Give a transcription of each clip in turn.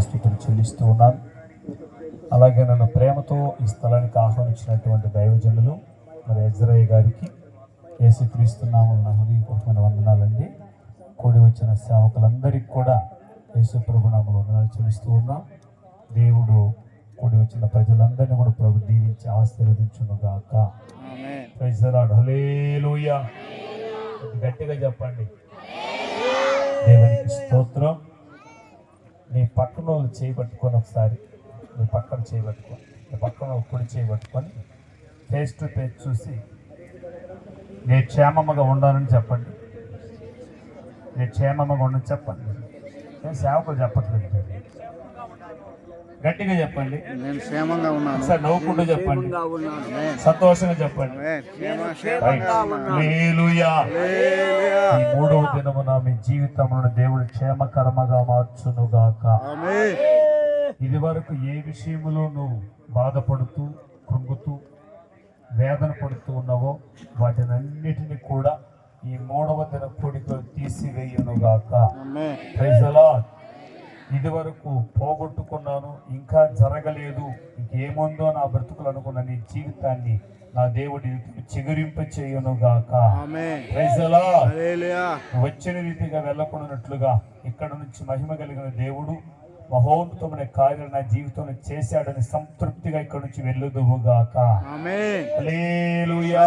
స్థుతులు చెల్లిస్తూ ఉన్నాను. అలాగే నన్ను ప్రేమతో ఈ స్థలానికి ఆహ్వానించినటువంటి దైవజనులు మరి ఎజ్రయ్య గారికి యేసుక్రీస్తున్నామని నా హృదయపూర్వకమైన వందనాలండి. కూడి వచ్చిన సేవకులందరికీ కూడా యేసు ప్రభు నామములో వందనాలు చెల్లిస్తూ ఉన్నాం. దేవుడు కూడి వచ్చిన ప్రజలందరినీ కూడా ప్రభు దీవించి ఆశీర్వదించును గాక. Praise the lord. హల్లెలూయా. గట్టిగా చెప్పండి. దేవునికి స్తోత్రం. మీ పక్కన వాళ్ళు చేయబట్టుకొని ఒకసారి మీ పక్కన చేయబట్టుకొని మీ పక్కన కుడి చేయబట్టుకొని ఫేస్ టు ఫేస్ చూసి నేను క్షేమముగా ఉండాలని చెప్పండి. నేను క్షేమముగా ఉండని చెప్పండి. నేను సేవకులు చెప్పట్లేదు, గట్టిగా చెప్పండి. నేను క్షేమంగా ఉన్నాను. సార్ నవ్వుకుంటూ చెప్పండి, సంతోషంగా చెప్పండి. హల్లెలూయా. ఈ మూడవ దినమున మీ జీవితంలో దేవుడు క్షేమకరముగా మార్చునుగాక. ఇది వరకు ఏ విషయంలో నువ్వు బాధపడుతూ కృంగుతూ వేదన పడుతూ ఉన్నావో వాటినన్నిటిని కూడా ఈ మూడవ దిన కోడికలు తీసివేయునుగాక. Praise the lord. ఇది వరకు పోగొట్టుకున్నాను, ఇంకా జరగలేదు, ఇంకేముందో నా బ్రతుకులు అనుకున్న నీ జీవితాన్ని నా దేవుడి చిగురింప చేయునుగాక. Praise the lord. వచ్చిన రీతిగా వెళ్ళకున్నట్లుగా ఇక్కడ నుంచి మహిమ కలిగిన దేవుడు మహోన్నతమైన కార్యాలు నా జీవితంలో చేశాడని సంతృప్తిగా ఇక్కడ నుంచి వెళ్ళుదువుగాక. హల్లెలూయా.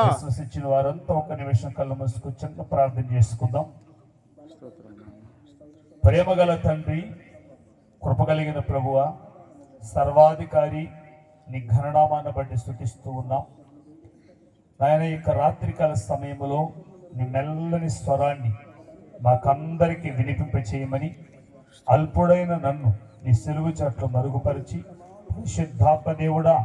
విశ్వసించిన వారంతా ఒక నిమిషం కళ్ళు మూసుకొని ప్రార్థన చేసుకుందాం. ప్రేమగల తండ్రి, కృపగలిగిన ప్రభువా, సర్వాధికారి, నీ ఘననామాన్ని బట్టి స్తుతిస్తూ ఉన్నాం నాయన. ఈ రాత్రికాల సమయంలో నీ మెల్లని స్వరాన్ని మాకందరికీ వినిపింప చేయమని, అల్పుడైన నన్ను నీ సెలువు చాట్లు మరుగుపరిచి, పరిశుద్ధాత్మ దేవుడా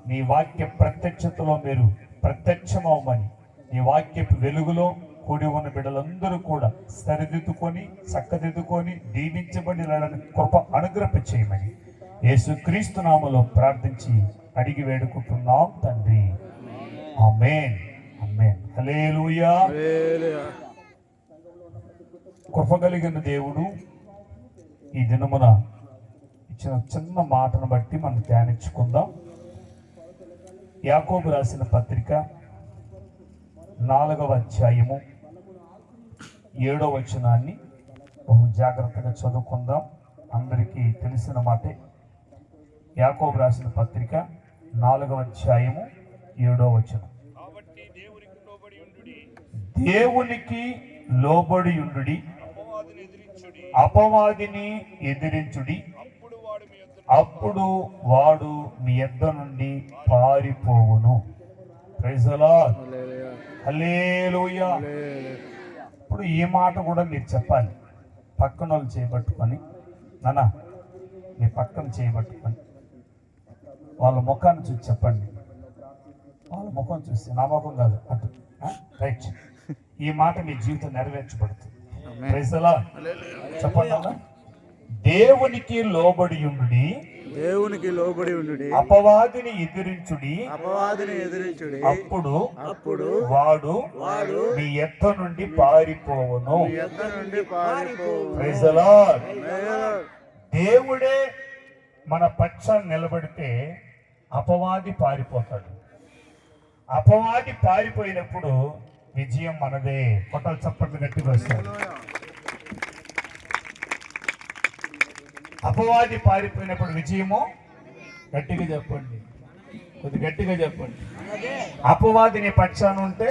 నీ వాక్య ప్రత్యక్షతలో మీరు ప్రత్యక్షమవమని, నీ వాక్యపు వెలుగులో కూడి ఉన్న బిడ్డలందరూ కూడా సరిదిద్దుకొని చక్కదిద్దుకొని దీవించబడినని కృప అనుగ్రహం చేయమని యేసుక్రీస్తు నామములో ప్రార్థించి అడిగి వేడుకుంటున్నాం తండ్రి. ఆమేన్, ఆమేన్. హల్లెలూయా. కృప కలిగిన దేవుడు ఈ దినమున ఇచ్చిన చిన్న మాటను బట్టి మనం ధ్యానించుకుందాం. యాకోబు రాసిన పత్రిక 4వ అధ్యాయము 7వ వచనాన్ని బహు జాగ్రత్తగా చదువుకుందాం. అందరికీ తెలిసిన మాటే. యాకోబు రాసిన పత్రిక 4వ అధ్యాయము 7వ వచనం. దేవునికి లోబడి ఉండుడి, అపవాదిని ఎదిరించుడి, అప్పుడు వాడు మీ యొద్ద నుండి పారిపోవును. Praise the lord. హల్లెలూయా. ఇప్పుడు ఈ మాట కూడా మీరు చెప్పాలి. పక్కన వాళ్ళు చేయబట్టుకొని, నాన్న మీ పక్కన చేయబట్టుకొని వాళ్ళ ముఖాన్ని చూసి చెప్పండి. వాళ్ళ ముఖం చూసి, నా ముఖం కాదు అటు, రైట్. ఈ మాట మీ జీవితం నెరవేర్చబడుతుంది. Praise the lord. చెప్పండి. దేవునికి లోబడి ఉండుడి, దేవునికి లోబడి ఉండుడి, అపవాదిని ఎదిరించుడి, అపవాదిని ఎదిరించుడి, అప్పుడు వాడు మీ యొద్ద నుండి పారిపోవును. Praise the lord. దేవుడే మన పక్షాన్ని నిలబడితే అపవాది పారిపోతాడు. అపవాది పారిపోయినప్పుడు విజయం మనదే. కొట్టలు చప్పట్లు గట్టిగా వస్తాడు. అపవాది పారిపోయినప్పుడు విజయము గట్టిగా చెప్పండి, కొద్ది గట్టిగా చెప్పండి. అపవాదిని పక్షాన ఉంటే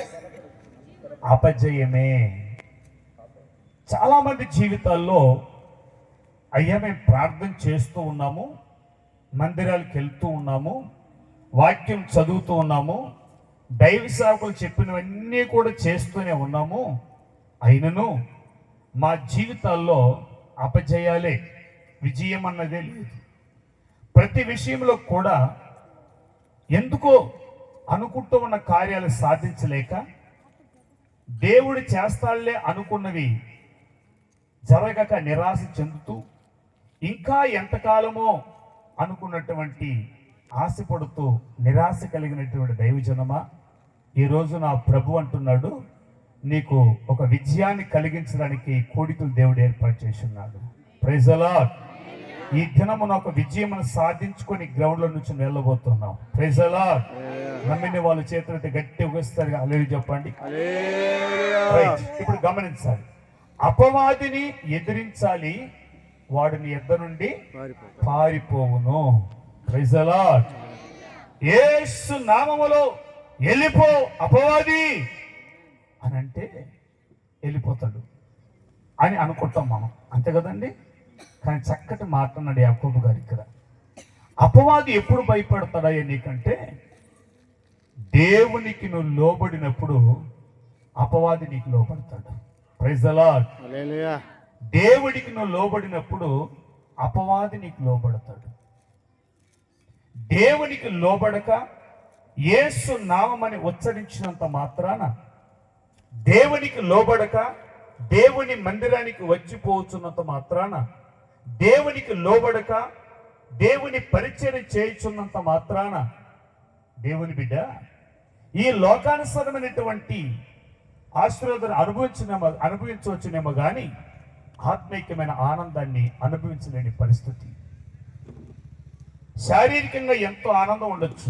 అపజయమే. చాలా మంది జీవితాల్లో అయ్యా మేము ప్రార్థన చేస్తూ ఉన్నాము, మందిరాలకు వెళ్తూ ఉన్నాము, వాక్యం చదువుతూ ఉన్నాము, దైవ సేవకులు చెప్పినవన్నీ కూడా చేస్తూనే ఉన్నాము, అయినను మా జీవితాల్లో అపజయాలే, విజయం అన్నదే లేదు. ప్రతి విషయంలో కూడా ఎందుకో అనుకుంటూ ఉన్న కార్యాలు సాధించలేక, దేవుడు చేస్తాళ్లే అనుకున్నవి జరగక నిరాశ చెందుతూ, ఇంకా ఎంతకాలమో అనుకున్నటువంటి ఆశపడుతూ నిరాశ కలిగినటువంటి దైవజనమా, ఈరోజు నా ప్రభు అంటున్నాడు, నీకు ఒక విజయాన్ని కలిగించడానికి కోడికలు దేవుడు ఏర్పాటు చేసి ఉన్నాడు. Praise the Lord. ఈ దినమున ఒక విజయమును సాధించుకొని గ్రౌండ్ లో నుంచి వెళ్ళబోతున్నాం. Praise the lord. నమ్మిన వాళ్ళ చేతులైతే గట్టిగా ఊగిస్తారు. హల్లెలూయా చెప్పండి. రైట్. ఇప్పుడు గమనించాలి, అపవాదిని ఎదిరించాలి, వాడిని ఎద్ద నుండి పారిపోవును. Praise the lord. యేసు నామములో వెళ్ళిపో అపవాది అని అంటే వెళ్ళిపోతాడు అని అనుకుంటాం మనం, అంతే కదండి. కానీ చక్కటి మాట్లాడినాడు యాకోబు గారు ఇక్కడ. అపవాది ఎప్పుడు భయపడతాడా నీకంటే, దేవునికి నువ్వు లోబడినప్పుడు అపవాది నీకు లోబడతాడు. Praise the lord. దేవుడికి నువ్వు లోబడినప్పుడు అపవాది నీకు లోబడతాడు. దేవునికి లోబడక యేసు నామమని ఉచ్చరించినంత మాత్రాన, దేవునికి లోబడక దేవుని మందిరానికి వచ్చిపోతున్నంత మాత్రాన, దేవునికి లోబడక దేవుని పరిచయం చేయుచున్నంత మాత్రాన, దేవుని బిడ్డ ఈ లోకానుసరమైనటువంటి ఆశీర్వాదాన్ని అనుభవించవచ్చునేమో కానీ ఆత్మీయమైన ఆనందాన్ని అనుభవించలేని పరిస్థితి. శారీరకంగా ఎంతో ఆనందం ఉండొచ్చు,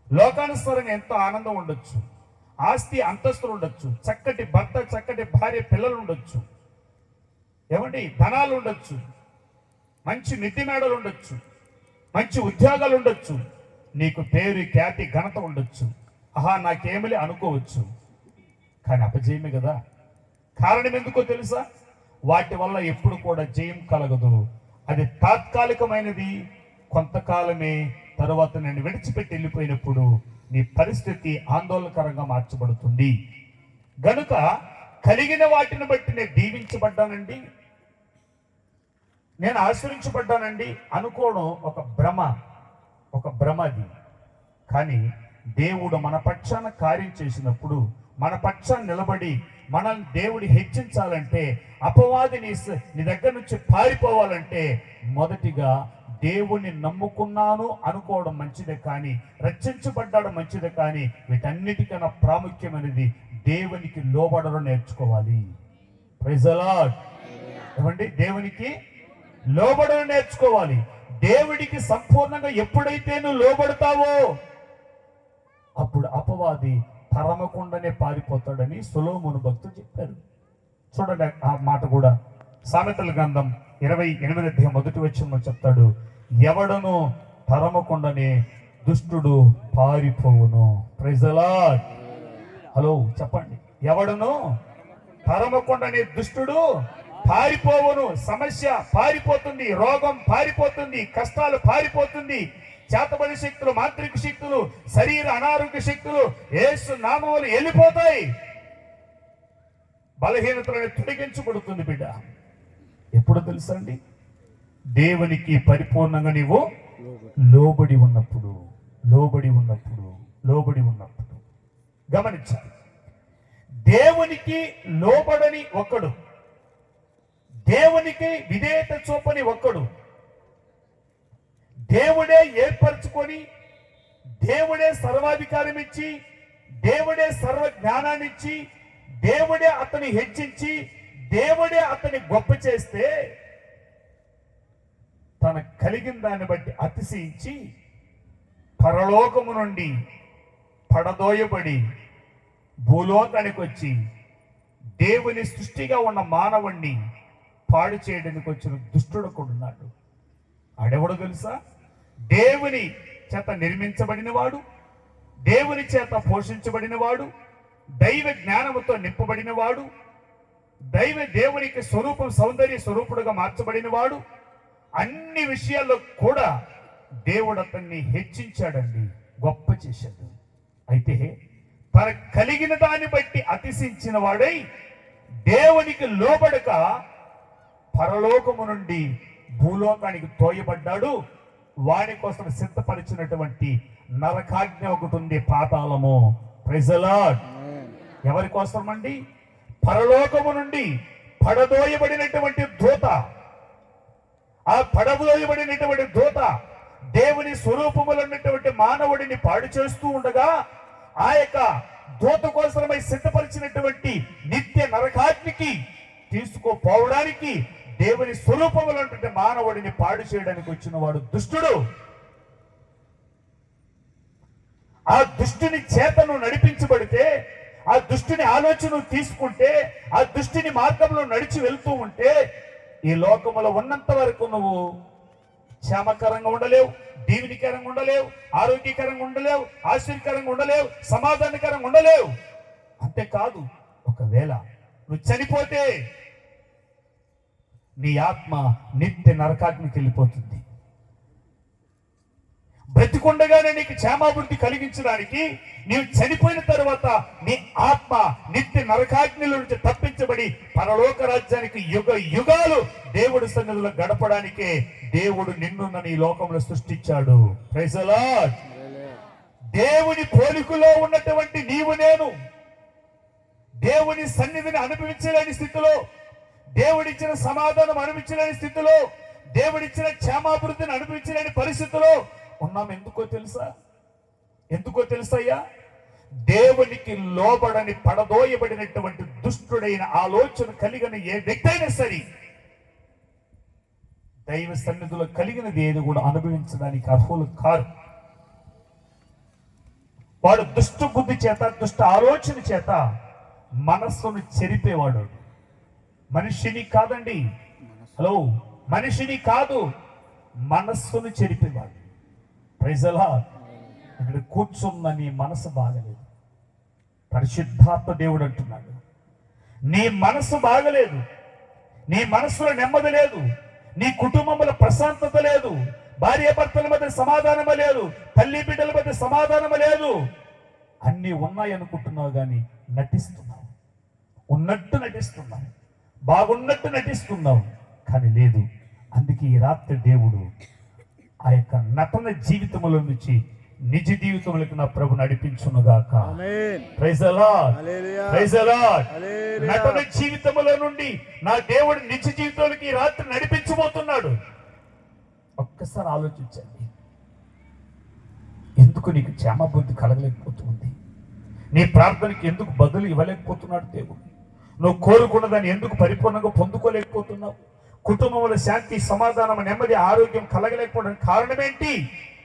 లోకానుసారంగా ఎంతో ఆనందం ఉండొచ్చు, ఆస్తి అంతస్తులు ఉండొచ్చు, చక్కటి భర్త చక్కటి భార్య పిల్లలు ఉండొచ్చు, ఏమండి ధనాలు ఉండొచ్చు, మంచి మిద్ది మేడలు ఉండొచ్చు, మంచి ఉద్యోగాలు ఉండొచ్చు, నీకు పేరు ఖ్యాతి ఘనత ఉండొచ్చు. ఆహా నాకేమిలే అనుకోవచ్చు, కానీ అపజయమే కదా. కారణం ఎందుకో తెలుసా? వాటి వల్ల ఎప్పుడు కూడా జయం కలగదు. అది తాత్కాలికమైనది, కొంతకాలమే. తరువాత నేను విడిచిపెట్టి వెళ్ళిపోయినప్పుడు నీ పరిస్థితి ఆందోళనకరంగా మార్చబడుతుంది. గనుక కలిగిన వాటిని బట్టి నేను దీవించబడ్డానండి, నేను ఆశ్రయించబడ్డానండి అనుకోవడం ఒక భ్రమ అది. కానీ దేవుడు మన పక్షాన కార్యం చేసినప్పుడు, మన పక్షాన్ని నిలబడి మనల్ని దేవుడి హెచ్చించాలంటే, అపవాది నీ దగ్గర నుంచి పారిపోవాలంటే, మొదటిగా దేవుణ్ణి నమ్ముకున్నాను అనుకోవడం మంచిదే, కానీ రక్షించబడ్డాడు మంచిదే, కానీ వీటన్నిటికన్నా ప్రాముఖ్యమైనది దేవునికి లోబడడం నేర్చుకోవాలి. Praise the Lord. ఏమండి, దేవునికి లోబడడం నేర్చుకోవాలి. దేవుడికి సంపూర్ణంగా ఎప్పుడైతే నువ్వు లోబడతావో అప్పుడు అపవాది తరమకుండానే పారిపోతాడని సొలొమోను భక్తుడు చెప్పారు. చూడండి ఆ మాట కూడా సామెతల గ్రంథం 28:1 చెప్తాడు, ఎవడను తరమకుండానే దుష్టుడు పారిపోవును. Praise the lord. హలో చెప్పండి, ఎవడను తరమకుండానే దుష్టుడు పారిపోవును. సమస్య పారిపోతుంది, రోగం పారిపోతుంది, కష్టాలు పారిపోతుంది, చేతబడి శక్తులు, మాంత్రిక శక్తులు, శరీర అనారోగ్య శక్తులు యేసు నామములో వెళ్ళిపోతాయి. బలహీనతలను తొలగించబడుతుంది బిడ్డ. ఎప్పుడు తెలుసండి? దేవునికి పరిపూర్ణంగా నీవు లోబడి ఉన్నప్పుడు. గమనించాలి, దేవునికి లోబడని ఒక్కడు, దేవునికి విధేయత చూపని ఒక్కడు, దేవుడే ఏర్పరచుకొని, దేవుడే సర్వాధికారం ఇచ్చి, దేవుడే సర్వ జ్ఞానాన్ని ఇచ్చి, దేవుడే అతని హెచ్చించి, దేవుడే అతని గొప్ప చేస్తే, తన కలిగిన దాన్ని బట్టి అతిశయించి పరలోకము నుండి పడదోయబడి భూలోకానికి వచ్చి దేవుని సృష్టిగా ఉన్న మానవుణ్ణి పాడు చేయడానికి వచ్చిన దుష్టుడు కూడా ఉన్నాడు. ఆడెవడో తెలుసా? దేవుని చేత నిర్మించబడిన వాడు, దేవుని చేత పోషించబడిన వాడు, దైవ జ్ఞానముతో నింపబడిన వాడు, దేవునికి స్వరూపం సౌందర్య స్వరూపుడుగా మార్చబడిన వాడు, అన్ని విషయాల్లో కూడా దేవుడు అతన్ని హెచ్చించాడండి, గొప్ప చేశాడు. అయితే తన కలిగిన దాన్ని బట్టి అతిశించిన వాడై దేవునికి లోబడక పరలోకము నుండి భూలోకానికి తోయబడ్డాడు. వాడి కోసం సిద్ధపరిచినటువంటి నరకాజ్ఞ ఒకటి ఉంది, పాతాళము. Praise the lord. ఎవరి కోసం అండి? పరలోకము నుండి పడదోయబడినటువంటి దూత. ఆ పడదోయబడినటువంటి దూత దేవుని స్వరూపములో ఉన్నటువంటి మానవుడిని పాడు చేస్తూ ఉండగా, ఆ యొక్క దూత కోసమై సిద్ధపరిచినటువంటి నిత్య నరకాగ్నికి తీసుకుపోవడానికి దేవుని స్వరూపములు అంటే మానవుడిని పాడు చేయడానికి వచ్చిన వాడు దుష్టుడు. ఆ దుష్టుని చేతను నడిపించబడితే, ఆ దుష్టుని ఆలోచన తీసుకుంటే, ఆ దుష్టుని మార్గంలో నడిచి వెళ్తూ ఉంటే ఈ లోకములో ఉన్నంత వరకు నువ్వు క్షేమకరంగా ఉండలేవు, దీవెనికరంగా ఉండలేవు, ఆరోగ్యకరంగా ఉండలేవు, ఆశ్చర్యకరంగా ఉండలేవు, సమాధానకరంగా ఉండలేవు. అంతేకాదు, ఒకవేళ నువ్వు చనిపోతే నీ ఆత్మ నిత్య నరకాగ్నికి వెళ్ళిపోతుంది. బ్రతికుండగానే నీకు క్షేమాభివృద్ధి కలిగించడానికి నీవు చనిపోయిన తర్వాత నీ ఆత్మ నిత్య నరకాగ్నిల నుంచి తప్పించబడి పరలోక రాజ్యానికి యుగ యుగాలు దేవుడి సన్నిధిలో గడపడానికే దేవుడు నిన్ను నీ లోకంలో సృష్టించాడు. Praise the Lord. దేవుని పోలికలో ఉన్నటువంటి నీవు నేను దేవుని సన్నిధిని అనుభవించలేని స్థితిలో, దేవుడిచ్చిన సమాధానం అనుభవించలేని స్థితిలో, దేవుడిచ్చిన క్షేమాభివృద్ధిని అనుభవించలేని పరిస్థితిలో ఉన్నాం. ఎందుకో తెలుసయ్యా? దేవునికి లోబడని పడదోయబడినటువంటి దుష్టుడైన ఆలోచన కలిగిన ఏ వ్యక్తి అయినా సరే దైవ సన్నిధిలో కలిగినది ఏది కూడా అనుభవించడానికి అర్హులు కారు. వాడు దుష్ట బుద్ధి చేత, దుష్ట ఆలోచన చేత మనస్సును చెరిపేవాడు. మనిషిని కాదండి, హలో, మనిషిని కాదు, మనస్సును చెరిపేవాడు. Praise the lord. ఇక్కడ కూర్చున్న నీ మనసు బాగలేదు, పరిశుద్ధాత్మ దేవుడు అంటున్నాడు, నీ మనసు బాగలేదు, నీ మనసులో నెమ్మది లేదు, నీ కుటుంబంలో ప్రశాంతత లేదు, భార్యాభర్తల మధ్య సమాధానము లేదు, తల్లి బిడ్డల మధ్య సమాధానము లేదు. అన్నీ ఉన్నాయి అనుకుంటున్నావు కానీ నటిస్తున్నావు, ఉన్నట్టు నటిస్తున్నావు, బాగున్నట్టు నటిస్తున్నావు, కానీ లేదు. అందుకే ఈ రాత్రి దేవుడు ఆ యొక్క నటన జీవితంలో నుంచి నిజ జీవితంలోకి నా ప్రభు నడిపించునుగాక. Praise the Lord. Praise the Lord. నటన జీవితంలో నుండి నా దేవుడు నిజ జీవితంలోకి ఈ రాత్రి నడిపించబోతున్నాడు. ఒక్కసారి ఆలోచించండి, ఎందుకు నీకు క్షేమబుద్ధి కలగలేకపోతుంది? నీ ప్రార్థనకి ఎందుకు బదులు ఇవ్వలేకపోతున్నాడు దేవుడు? నువ్వు కోరుకున్నదాన్ని ఎందుకు పరిపూర్ణంగా పొందుకోలేకపోతున్నావు? కుటుంబంలో శాంతి, సమాధానం, నెమ్మది, ఆరోగ్యం కలగలేకపోవడానికి కారణం ఏంటి?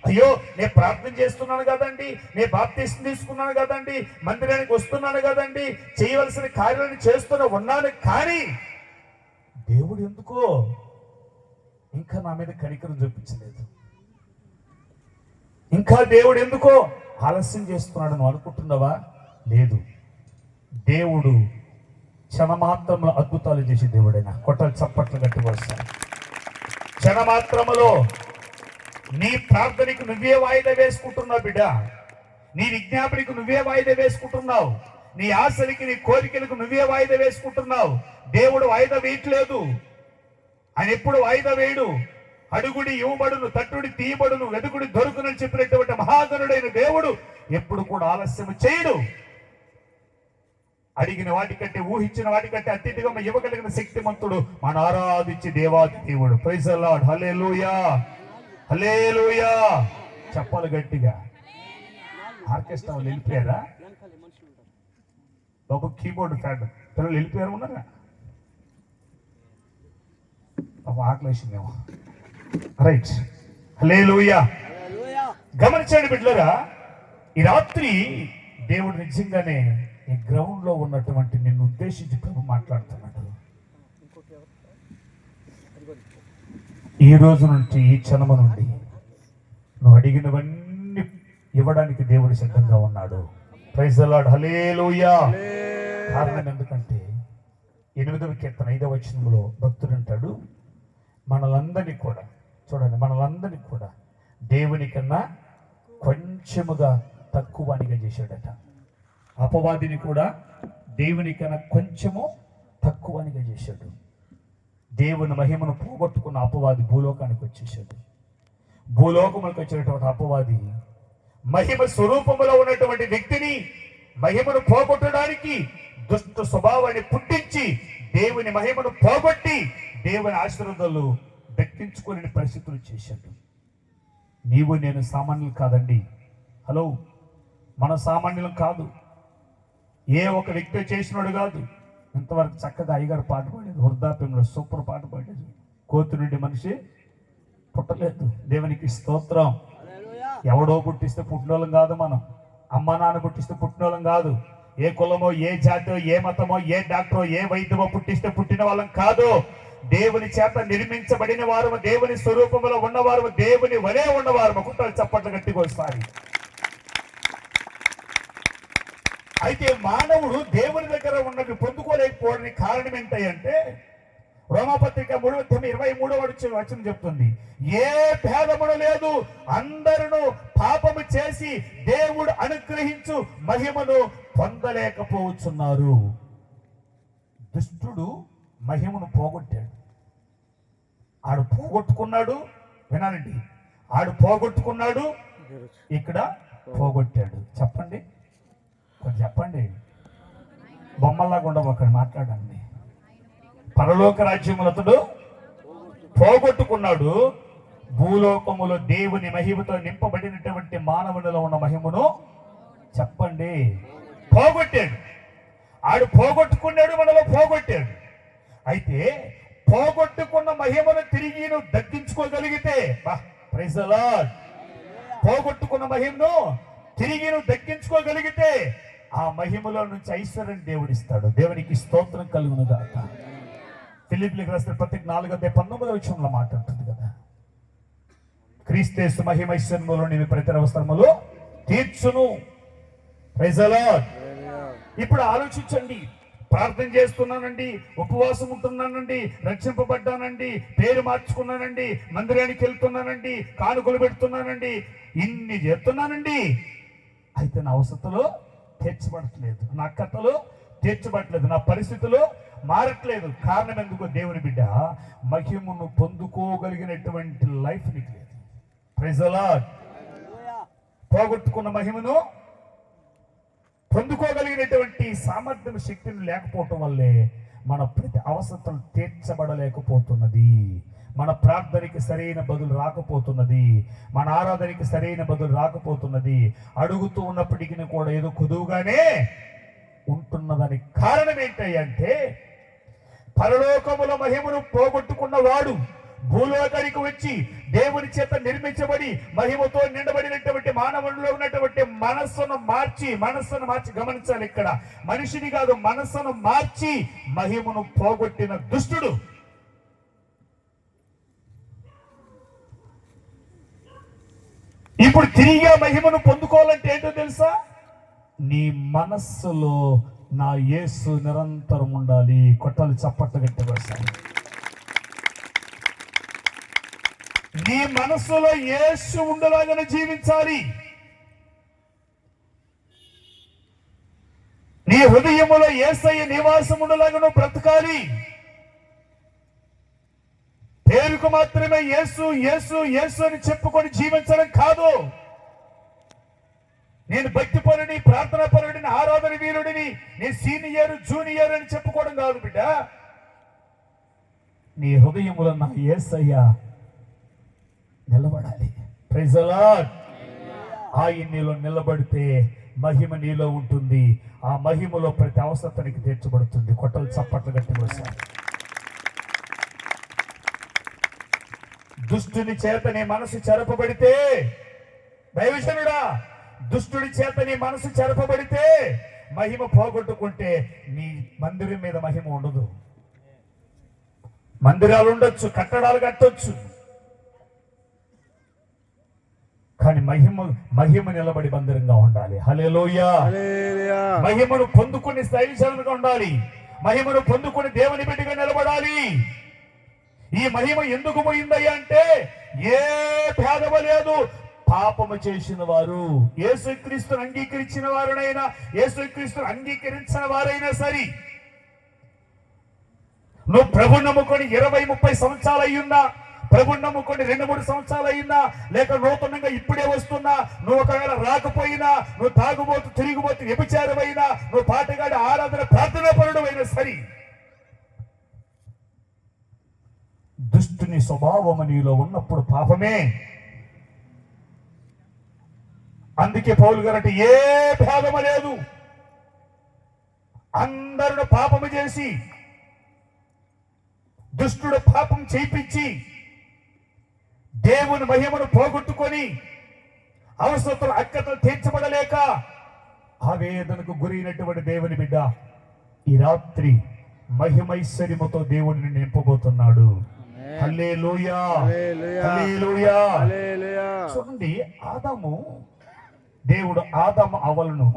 అయ్యో, నేను ప్రార్థన చేస్తున్నాను కదండి, నేను బాప్తిసం తీసుకున్నాను కదండి, మందిరానికి వస్తున్నాను కదండి, చేయవలసిన కార్యాలను చేస్తూనే ఉన్నాను, కానీ దేవుడు ఎందుకో ఇంకా నా మీద కనికరం చూపించలేదు, ఇంకా దేవుడు ఎందుకో ఆలస్యం చేస్తున్నాడు నువ్వు అనుకుంటున్నావా? లేదు. దేవుడు క్షణమాత్రంలో అద్భుతాలు చేసే దేవుడైనా కొట్టాలి, చప్పట్లు గట్టి వస్తాయి. క్షణమాత్రములో నీ ప్రార్థనకు నువ్వే వాయిదా వేసుకుంటున్నావు బిడ్డ, నీ విజ్ఞాపనకు నువ్వే వాయిదా వేసుకుంటున్నావు, నీ ఆశలకి, నీ కోరికలకు నువ్వే వాయిదా వేసుకుంటున్నావు. దేవుడు వాయిదా వేయట్లేదు. ఆయన ఎప్పుడు వాయిదా వేయడు. అడుగుడి ఇవ్వబడును, తట్టుడి తీయబడును, వెదుకుడి దొరుకునని చెప్పినటువంటి మహాగణుడైన దేవుడు ఎప్పుడు కూడా ఆలస్యం చేయడు. అడిగిన వాటికంటే, ఊహించిన వాటికంటే అత్యధికంగా ఇవ్వగలిగిన శక్తిమంతుడు మన ఆరాధించే దేవాది దేవుడు. Praise the lord. Hallelujah, hallelujah. చెప్పాలి గట్టిగా. ఆర్కెస్ట్రా వాళ్ళు వెళ్ళిపోయారా బాబు? కీబోర్డ్ ఫ్యాడ్ పిల్లలు వెళ్ళిపోయారు, ఉన్నారా? బాబు ఆకలేసిందేమో. రైట్, హల్లెలూయా. గమనించండి బిడ్డలారా, ఈ రాత్రి దేవుడు నిజంగానే ఈ గ్రౌండ్ లో ఉన్నటువంటి నిన్ను ఉద్దేశించి ప్రభు మాట్లాడుతున్నాడు. ఈ రోజు నుంచి, ఈ క్షణము నుండి నువ్వు అడిగినవన్నీ ఇవ్వడానికి దేవుడు సిద్ధంగా ఉన్నాడు. Praise the lord. హల్లెలూయా. కారణం ఎందుకంటే 8వ కీర్తన 5వ వచనంలో భక్తుడు అంటాడు, మనలందరినీ కూడా చూడండి, మనలందరినీ కూడా దేవుని కన్నా కొంచెముగా తక్కువనిగా చేశాడట. అపవాదిని కూడా దేవుని కన్నా కొంచెము తక్కువనిగా చేశాడు. దేవుని మహిమను పోగొట్టుకున్న అపవాది భూలోకానికి వచ్చేసాడు. భూలోకములకు వచ్చినటువంటి అపవాది మహిమ స్వరూపములో ఉన్నటువంటి వ్యక్తిని మహిమను పోగొట్టడానికి దుష్ట స్వభావాన్ని పుట్టించి దేవుని మహిమను పోగొట్టి దేవుని ఆశీర్వాదాలు దక్కించుకునే పరిస్థితులు చేశాడు. నీవు నేను సామాన్యులు కాదండి. హలో, మన సామాన్యులు కాదు. ఏ ఒక వ్యక్తి చేసినాడు కాదు, ఇంతవరకు చక్కగా అయ్యగారు పాట పాడేది, వృద్ధాప్యంలో సూపర్ పాట పాడేది. కోతి నుండి మనిషి పుట్టలేదు. దేవునికి స్తోత్రం. ఎవడో పుట్టిస్తే పుట్టినోళ్ళం కాదు మనం. అమ్మ నాన్న పుట్టిస్తే పుట్టినోళ్ళం కాదు. ఏ కులమో, ఏ జాతో, ఏ మతమో, ఏ డాక్టరో, ఏ వైద్యమో పుట్టిస్తే పుట్టిన వాళ్ళం కాదు. దేవుని చేత నిర్మించబడిన వారు, దేవుని స్వరూపంలో ఉన్నవారు, దేవుని వలే ఉన్నవారు. కుట్టాలు చప్పట్లు గట్టిగా వస్తాయి. అయితే మానవుడు దేవుని దగ్గర ఉన్నవి పొందుకోలేకపోవడానికి కారణం ఏంటంటే, రోమపత్రిక 3:23 చెప్తుంది, ఏ భేదమును లేదు, అందరూ పాపము చేసి దేవుడు అనుగ్రహించు మహిమను పొందలేకపోతున్నారు. దుష్టుడు మహిమను పోగొట్టాడు. ఆడు పోగొట్టుకున్నాడు. వినాలండి, ఆడు పోగొట్టుకున్నాడు, ఇక్కడ పోగొట్టాడు. చెప్పండి, కొంచెం చెప్పండి. బొమ్మల్లాగా ఉండవు, అక్కడ మాట్లాడండి. పరలోక రాజ్యములతడు పోగొట్టుకున్నాడు, భూలోకములో దేవుని మహిమతో నింపబడినటువంటి మానవునిలో ఉన్న మహిమను చెప్పండి పోగొట్టాడు. ఆడు పోగొట్టుకున్నాడు, మనలో పోగొట్టాడు. అయితే పోగొట్టుకున్న మహిమను తిరిగి నువ్వు దక్కించుకోగలిగితే, ప్రైజ్ ది లార్డ్, పోగొట్టుకున్న మహిమను తిరిగి నువ్వు దక్కించుకోగలిగితే ఆ మహిమలో నుంచి ఐశ్వర్యం దేవుడిస్తాడు. దేవునికి స్తోత్రం కలుగును గాక. ఫిలిప్పీయులకు రాసిన పత్రిక 4:19 మాట ఉంటుంది కదా, క్రీస్తు మహిమైశ్వర్యములో నీవు ప్రతి అవసరములు తీర్చును. Praise the lord. ఇప్పుడు ఆలోచించండి, ప్రార్థన చేస్తున్నానండి, ఉపవాసం ఉంటున్నానండి, రక్షింపబడ్డానండి, పేరు మార్చుకున్నానండి, మందిరానికి వెళ్తున్నానండి, కానుకలు పెడుతున్నానండి, ఇన్ని చేస్తున్నానండి, అయితే నా అవసరతలు తీర్చబడట్లేదు, నా కథలు తీర్చబడట్లేదు, నా పరిస్థితులు మారట్లేదు. కారణం ఎందుకు? దేవుని బిడ్డ మహిమను పొందుకోగలిగినటువంటి లైఫ్ నీకు లేదు. Praise the Lord. పోగొట్టుకున్న మహిమను పొందుకోగలిగినటువంటి సామర్థ్యం, శక్తిని లేకపోవటం వల్లే మన ప్రతి అవసరతలు తీర్చబడలేకపోతున్నది. మన ప్రార్థనకి సరైన బదులు రాకపోతున్నది, మన ఆరాధనకి సరైన బదులు రాకపోతున్నది. అడుగుతూ ఉన్నప్పటికీ కూడా ఏదో కుదువుగానే ఉంటున్నదని కారణం ఏంటంటే, పరలోకముల మహిమను పోగొట్టుకున్న వాడు భూలోకానికి వచ్చి దేవుని చేత నిర్మించబడి మహిమతో నిండబడినటువంటి మానవుల్లో ఉన్నటువంటి మనస్సును మార్చి గమనించాలి. ఇక్కడ మనిషిని కాదు, మనస్సును మార్చి మహిమను పోగొట్టిన దుష్టుడు ఇప్పుడు తిరిగి మహిమను పొందుకోవాలంటే ఏంటో తెలుసా? నీ మనస్సులో నా యేసు నిరంతరం ఉండాలి. కొట్టలు చప్పట్లు గట్టివేశాను. నీ మనస్సులో యేసు ఉండలాగానే జీవించాలి. నీ హృదయములో యేసయ్య నివాసం ఉండలాగాను బ్రతకాలి. పేరుకు మాత్రమే యేసు యేసు యేసు అని చెప్పుకొని జీవించడం కాదు. నేను భక్తి పరుడిని, ప్రార్థన పరుడిని, ఆరాధన వీరుడిని, నేను సీనియర్ జూనియర్ అని చెప్పుకోవడం కాదు బిడ్డ. నీ హృదయములో నా యేసయ్య నిలబడాలి. Praise the Lord. ఆయన నీలో నిలబడితే మహిమ నీలో ఉంటుంది. ఆ మహిమలో ప్రతి అవసరానికి తీర్చబడుతుంది. కొట్టలు చప్పట్లు గట్టి వస్తాయి. దుష్టుని చేత నీ మనసు చెరపబడితే, దైవజనుడా, దుష్టుడి చేత నీ మనసు చెరపబడితే మహిమ పోగొట్టుకుంటే నీ మందిరం మీద మహిమ ఉండదు. మందిరాలు ఉండొచ్చు, కట్టడాలు కట్టొచ్చు, కానీ మహిమ నిలబడి మందిరంగా ఉండాలి. హల్లెలూయా. మహిమను పొందుకుని దైవజనులుగా ఉండాలి. మహిమను పొందుకుని దేవుని బిడ్డగా నిలబడాలి. ఈ మహిమ ఎందుకు పోయిందయ్యా అంటే, ఏ భేదము లేదు. పాపము చేసిన వారు, యేసుక్రీస్తును అంగీకరించిన వారునైనా, యేసుక్రీస్తును అంగీకరించిన వారైనా సరే, నువ్వు ప్రభు నమ్ముకొని 20-30 సంవత్సరాలు అయ్యున్నా, ప్రభు నమ్ముకొని 2-3 సంవత్సరాలు అయ్యిందా, లేక నూతనంగా ఇప్పుడే వస్తున్నా, నువ్వు ఒకవేళ రాకపోయినా, నువ్వు తాగుబోతు, తిరిగిపోతు, వ్యభిచారమైనా, నువ్వు పాటగాడి, ఆరాధన, ప్రార్థనా పరుడు అయినా సరే, దుష్టుని స్వభావము నీలో ఉన్నప్పుడు పాపమే. అందుకే పౌలు గారు అంటే, ఏ భేదము లేదు, అందరూ పాపము చేసి దుష్టుడు పాపం చేయించి దేవుని మహిమను పోగొట్టుకొని అవసరతలు అక్కతలు తీర్చబడలేక ఆవేదనకు గురైనటువంటి దేవుని బిడ్డ ఈ రాత్రి మహిమైశ్వర్యముతో దేవుడిని నింపబోతున్నాడు. హల్లెలూయా, హల్లెలూయా. చూడండి, దేవుడు ఆదాము అవ్వలను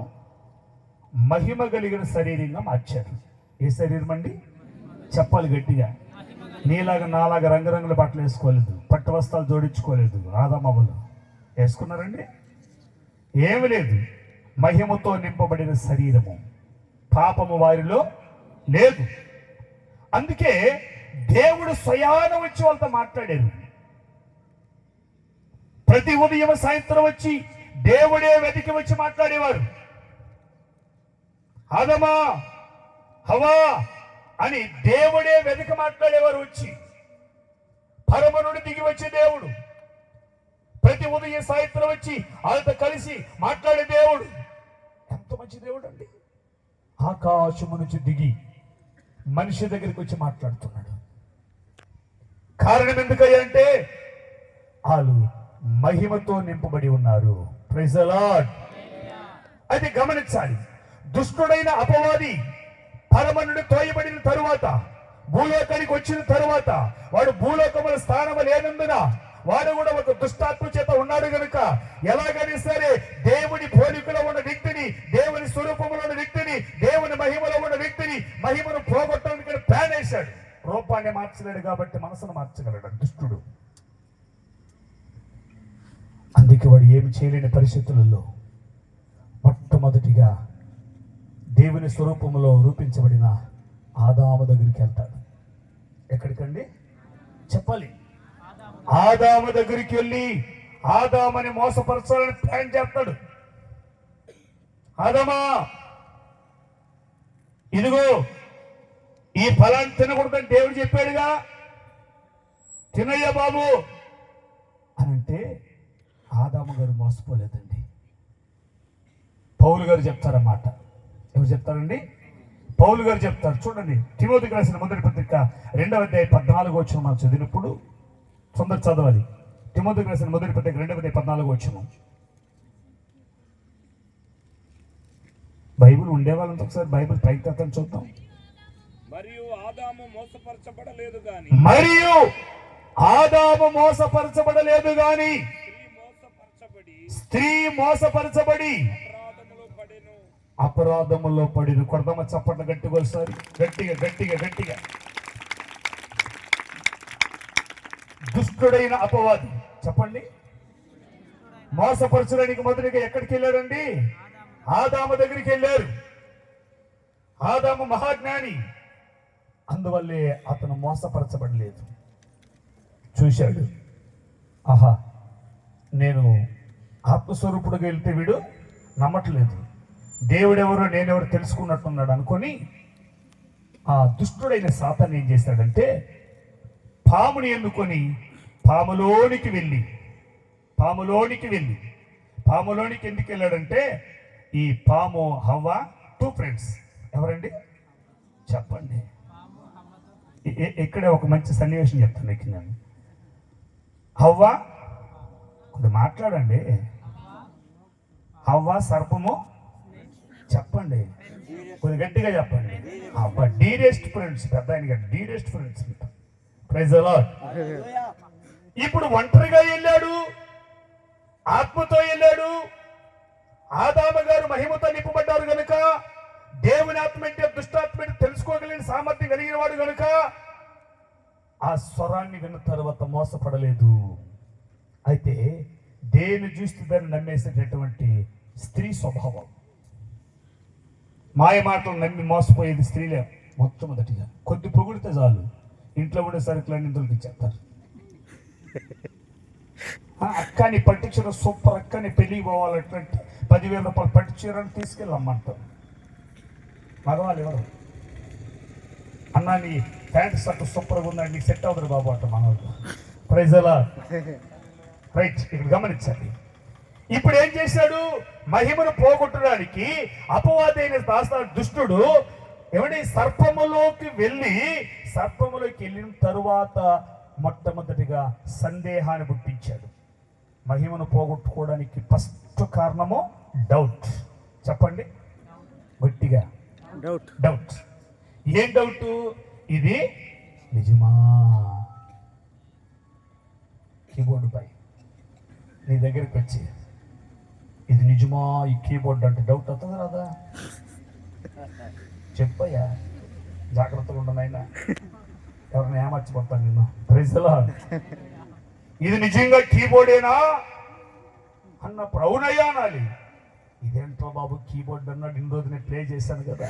మహిమ కలిగిన శరీరంగా మార్చాడు. ఏ శరీరం అండి? చెప్పాలి గట్టిగా. నీలాగా నాలాగా రంగురంగుల బట్టలు వేసుకోలేదు, పట్టు వస్త్రాలు జోడించుకోలేదు. ఆదాము అవ్వలు వేసుకున్నారండి? ఏమి లేదు. మహిమతో నింపబడిన శరీరము, పాపము వారిలో లేదు. అందుకే దేవుడు స్వయాన వచ్చి వాళ్ళతో మాట్లాడారు. ప్రతి ఉదయం సాయంత్రం వచ్చి దేవుడే వెతికి వచ్చి మాట్లాడేవారు. ఆదమా, హవా అని దేవుడే వెతికి మాట్లాడేవారు. వచ్చి పరమ నుండి దిగి వచ్చే దేవుడు ప్రతి ఉదయం సాయంత్రం వచ్చి వాళ్ళతో కలిసి మాట్లాడే దేవుడు. ఎంత మంచి దేవుడు అండి! ఆకాశము నుంచి దిగి మనిషి దగ్గరికి వచ్చి మాట్లాడుతున్నాడు. కారణం ఎందుకయ్యా అంటే వాళ్ళు మహిమతో నింపబడి ఉన్నారు. Praise the Lord. అయితే గమనించాలి, దుష్టుడైన అపవాది పరమ నుండి తోయబడిన తరువాత, భూలోకానికి వచ్చిన తరువాత, వాడు భూలోకముల స్థానము లేనందున వాడు కూడా ఒక దుష్టాత్మ చేత ఉన్నాడు కనుక ఎలాగైనా సరే దేవుని పోలికలో ఉన్న వ్యక్తిని, దేవుని స్వరూపంలో ఉన్న వ్యక్తిని, దేవుని మహిమలో ఉన్న వ్యక్తిని మహిమను పోగొట్టడానికి ప్లాన్ వేశాడు. రూపాన్ని మార్చలేడు కాబట్టి మనసును మార్చగలడు దుష్టుడు. అందుకే వాడు ఏమి చేయలేని పరిస్థితులలో మొట్టమొదటిగా దేవుని స్వరూపంలో రూపించబడిన ఆదాము దగ్గరికి వెళ్తాడు. ఎక్కడికండి చెప్పాలి? ఆదాము దగ్గరికి వెళ్ళి ఆదామని మోసపరచాలని ప్లాన్ చేస్తాడు. ఆదామా, ఇదిగో ఈ ఫలాన్ని తినకూడదని దేవుడు చెప్పాడుగా, తినయ్యా బాబు అని అంటే ఆదాము గారు మోసపోలేదండి. పౌలు గారు చెప్తారన్నమాట. ఎవరు చెప్తారండి? పౌలు గారు చెప్తారు. చూడండి, తిమోతికి రాసిన మొదటి పత్రిక 2వ అధ్యాయం 14వ వచనం మనం చదివినప్పుడు తొందర చదవాలి. తిమోతికి రాసిన మొదటి పత్రిక 2వ అధ్యాయం 14వ వచనం. బైబిల్ ఉండేవాళ్ళంతా ఒకసారి బైబిల్ పైకి తత్తని చూద్దాం. మరియు ఆదాము మోసపరచబడలేదు గాని స్త్రీ మోసపరచబడి అపరాధములో పడిన. కొడదామ చప్పట్ల గట్టిగా ఒకసారి, గట్టిగా గట్టిగా గట్టిగా. దుష్టుడైన అపవాది చెప్పండి. మోసపరచడానికి మొదటిగా ఎక్కడికి వెళ్ళాడండి? ఆదాము దగ్గరికి వెళ్ళారు. ఆదాము మహాజ్ఞాని, అందువల్లే అతను మోసపరచబడలేదు. చూశాడు, ఆహా నేను ఆత్మస్వరూపుడుగా వెళ్తే వీడు నమ్మట్లేదు, దేవుడెవరో నేనెవరో తెలుసుకున్నట్టున్నాడు అనుకొని ఆ దుష్టుడైన సాతాను ఏం చేశాడంటే పాముని ఎన్నుకొని పాములోనికి వెళ్ళి ఎందుకు వెళ్ళాడంటే ఈ పాము హవ్వ 2 ఫ్రెండ్స్. ఎవరండి చెప్పండి? ఇక్కడే ఒక మంచి సన్నివేశం చెప్తాను. ఇక్కడ నేను హవ్వ, కొద్దిగా మాట్లాడండి. హవ్వ సర్పము చెప్పండి, కొద్ది గట్టిగా చెప్పండి. అబ్బా, డీరెస్ట్ ఫ్రెండ్స్, పెద్ద ఆయన dearest friends. Praise the lord. ఇప్పుడు ఒంటరిగా వెళ్ళాడు, ఆత్మతో వెళ్ళాడు. ఆదాము గారు మహిమతో నింపబడ్డారు గనుక, దేవుని ఆత్మ అంటే దుష్టాత్మ తెలుసుకోగలిగిన సామర్థ్యం కలిగిన వాడు గనుక ఆ స్వరాన్ని విన్న తర్వాత మోసపడలేదు. అయితే దేని చూస్తే దాన్ని నమ్మేసేటటువంటి స్త్రీ స్వభావం, మాయ మాటలు నమ్మి మోసపోయేది స్త్రీలే. మొట్టమొదటిగా కొద్ది పొగిడితే చాలు ఇంట్లో కూడా సరుకులన్నీ దొరికిచ్చేస్తారు. అక్క నీ పట్టు చీర సూపర్, అక్క నీ పెళ్ళికి పోవాలంటే 10,000 రూపాయలు పట్టు చీరని తీసుకెళ్ళమ్మంటారు. మగవాళ్ళు ఎవరు? అన్నా నీ ప్యాంట్ షర్ట్ సూపర్గా ఉందండి, నీకు సెట్ అవుతుంది బాబు అంట మనవాళ్ళు. Praise the lord. రైట్, ఇక్కడ గమనించండి. ఇప్పుడు ఏం చేశాడు? మహిమను పోగొట్టడానికి అపవాదైన దుష్టుడు ఏమంటే సర్పములోకి వెళ్ళిన తరువాత మొట్టమొదటిగా సందేహాన్ని పుట్టించాడు. మహిమను పోగొట్టుకోవడానికి ఫస్ట్ కారణము డౌట్. చెప్పండి గట్టిగా, డౌట్. ఏం డౌట్? ఇది నిజమా? కీబోర్డు పై నీ దగ్గరికి వచ్చి ఇది నిజమా ఈ కీబోర్డ్ అంటే డౌట్ వస్తుంది రాదా? చెప్పయ్యా, జాగ్రత్తగా ఉండనైనా, ఎవరిని ఏమర్చిపోతాను నిన్ను. Praise the lord. ఇది నిజంగా కీబోర్డేనా అన్నప్పుడు అవునయ్యా అనాలి. ఇదేంటో బాబు కీబోర్డ్ అన్నాడు, ఇన్ని రోజు నేను ప్లే చేశాను కదా,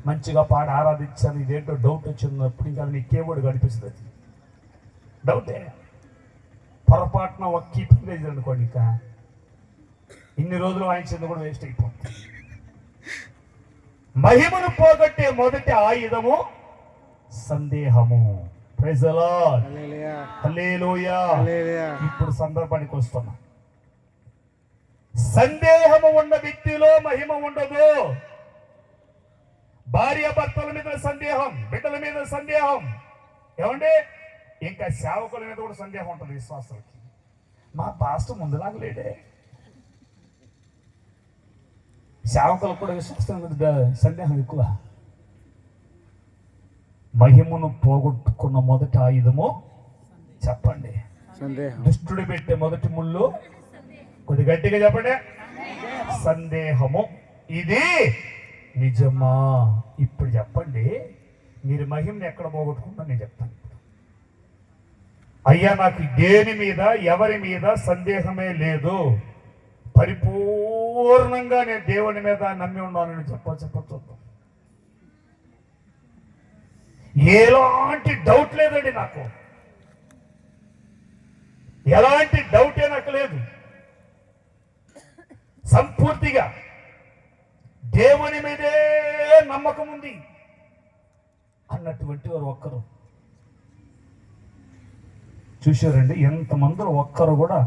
మంచిగా పాడి ఆరాధించాను, ఇదేంటో డౌట్ వచ్చినప్పుడు ఇంకా నీ కీబోర్డ్ కనిపిస్తుంది. డౌటే. పొరపాటున ఒక కీపింగ్ లేదు అనుకోండి, ఇంకా ఇన్ని రోజులు వాయించింది కూడా వేస్ట్ అయిపోతుంది. మహిమను పోగొట్టే మొదటి ఆయుధము సందేహము. Praise the lord. హల్లెలూయా. ఇప్పుడు సందర్భానికి వస్తున్నా. సందేహము ఉన్న వ్యక్తిలో మహిమ ఉండదు. భార్య భర్తల మీద సందేహం, బిడ్డల మీద సందేహం, ఏమండి ఇంకా సేవకుల మీద కూడా సందేహం ఉంటుంది. విశ్వాసాలకి మా పాస్టర్ ముందులాగా లేడే. సేవకులకు కూడా విశ్వాసం మీద సందేహం ఎక్కువ. మహిమను పోగొట్టుకున్న మొదటి ఆయుధము చెప్పండి. దుష్టుడు పెట్టే మొదటి ముళ్ళు కొద్ది గట్టిగా చెప్పండి, సందేహము. ఇది నిజమా? ఇప్పుడు చెప్పండి, మీరు మహిమను ఎక్కడ పోగొట్టుకుంటా నేను చెప్తాను. అయ్యా నాకు దేని మీద ఎవరి మీద సందేహమే లేదు, పరిపూర్ణంగా నేను దేవుని మీద నమ్మి ఉన్నానని చెప్పొద్దు. ఎలాంటి డౌట్ లేదండి నాకు, ఎలాంటి డౌటే నాకు లేదు. సంపూర్తిగా దేవుని మీదే నమ్మకం ఉంది అన్నటువంటి వారు ఒక్కరు చూశారండి. ఎంతమందిలో ఒక్కరు కూడా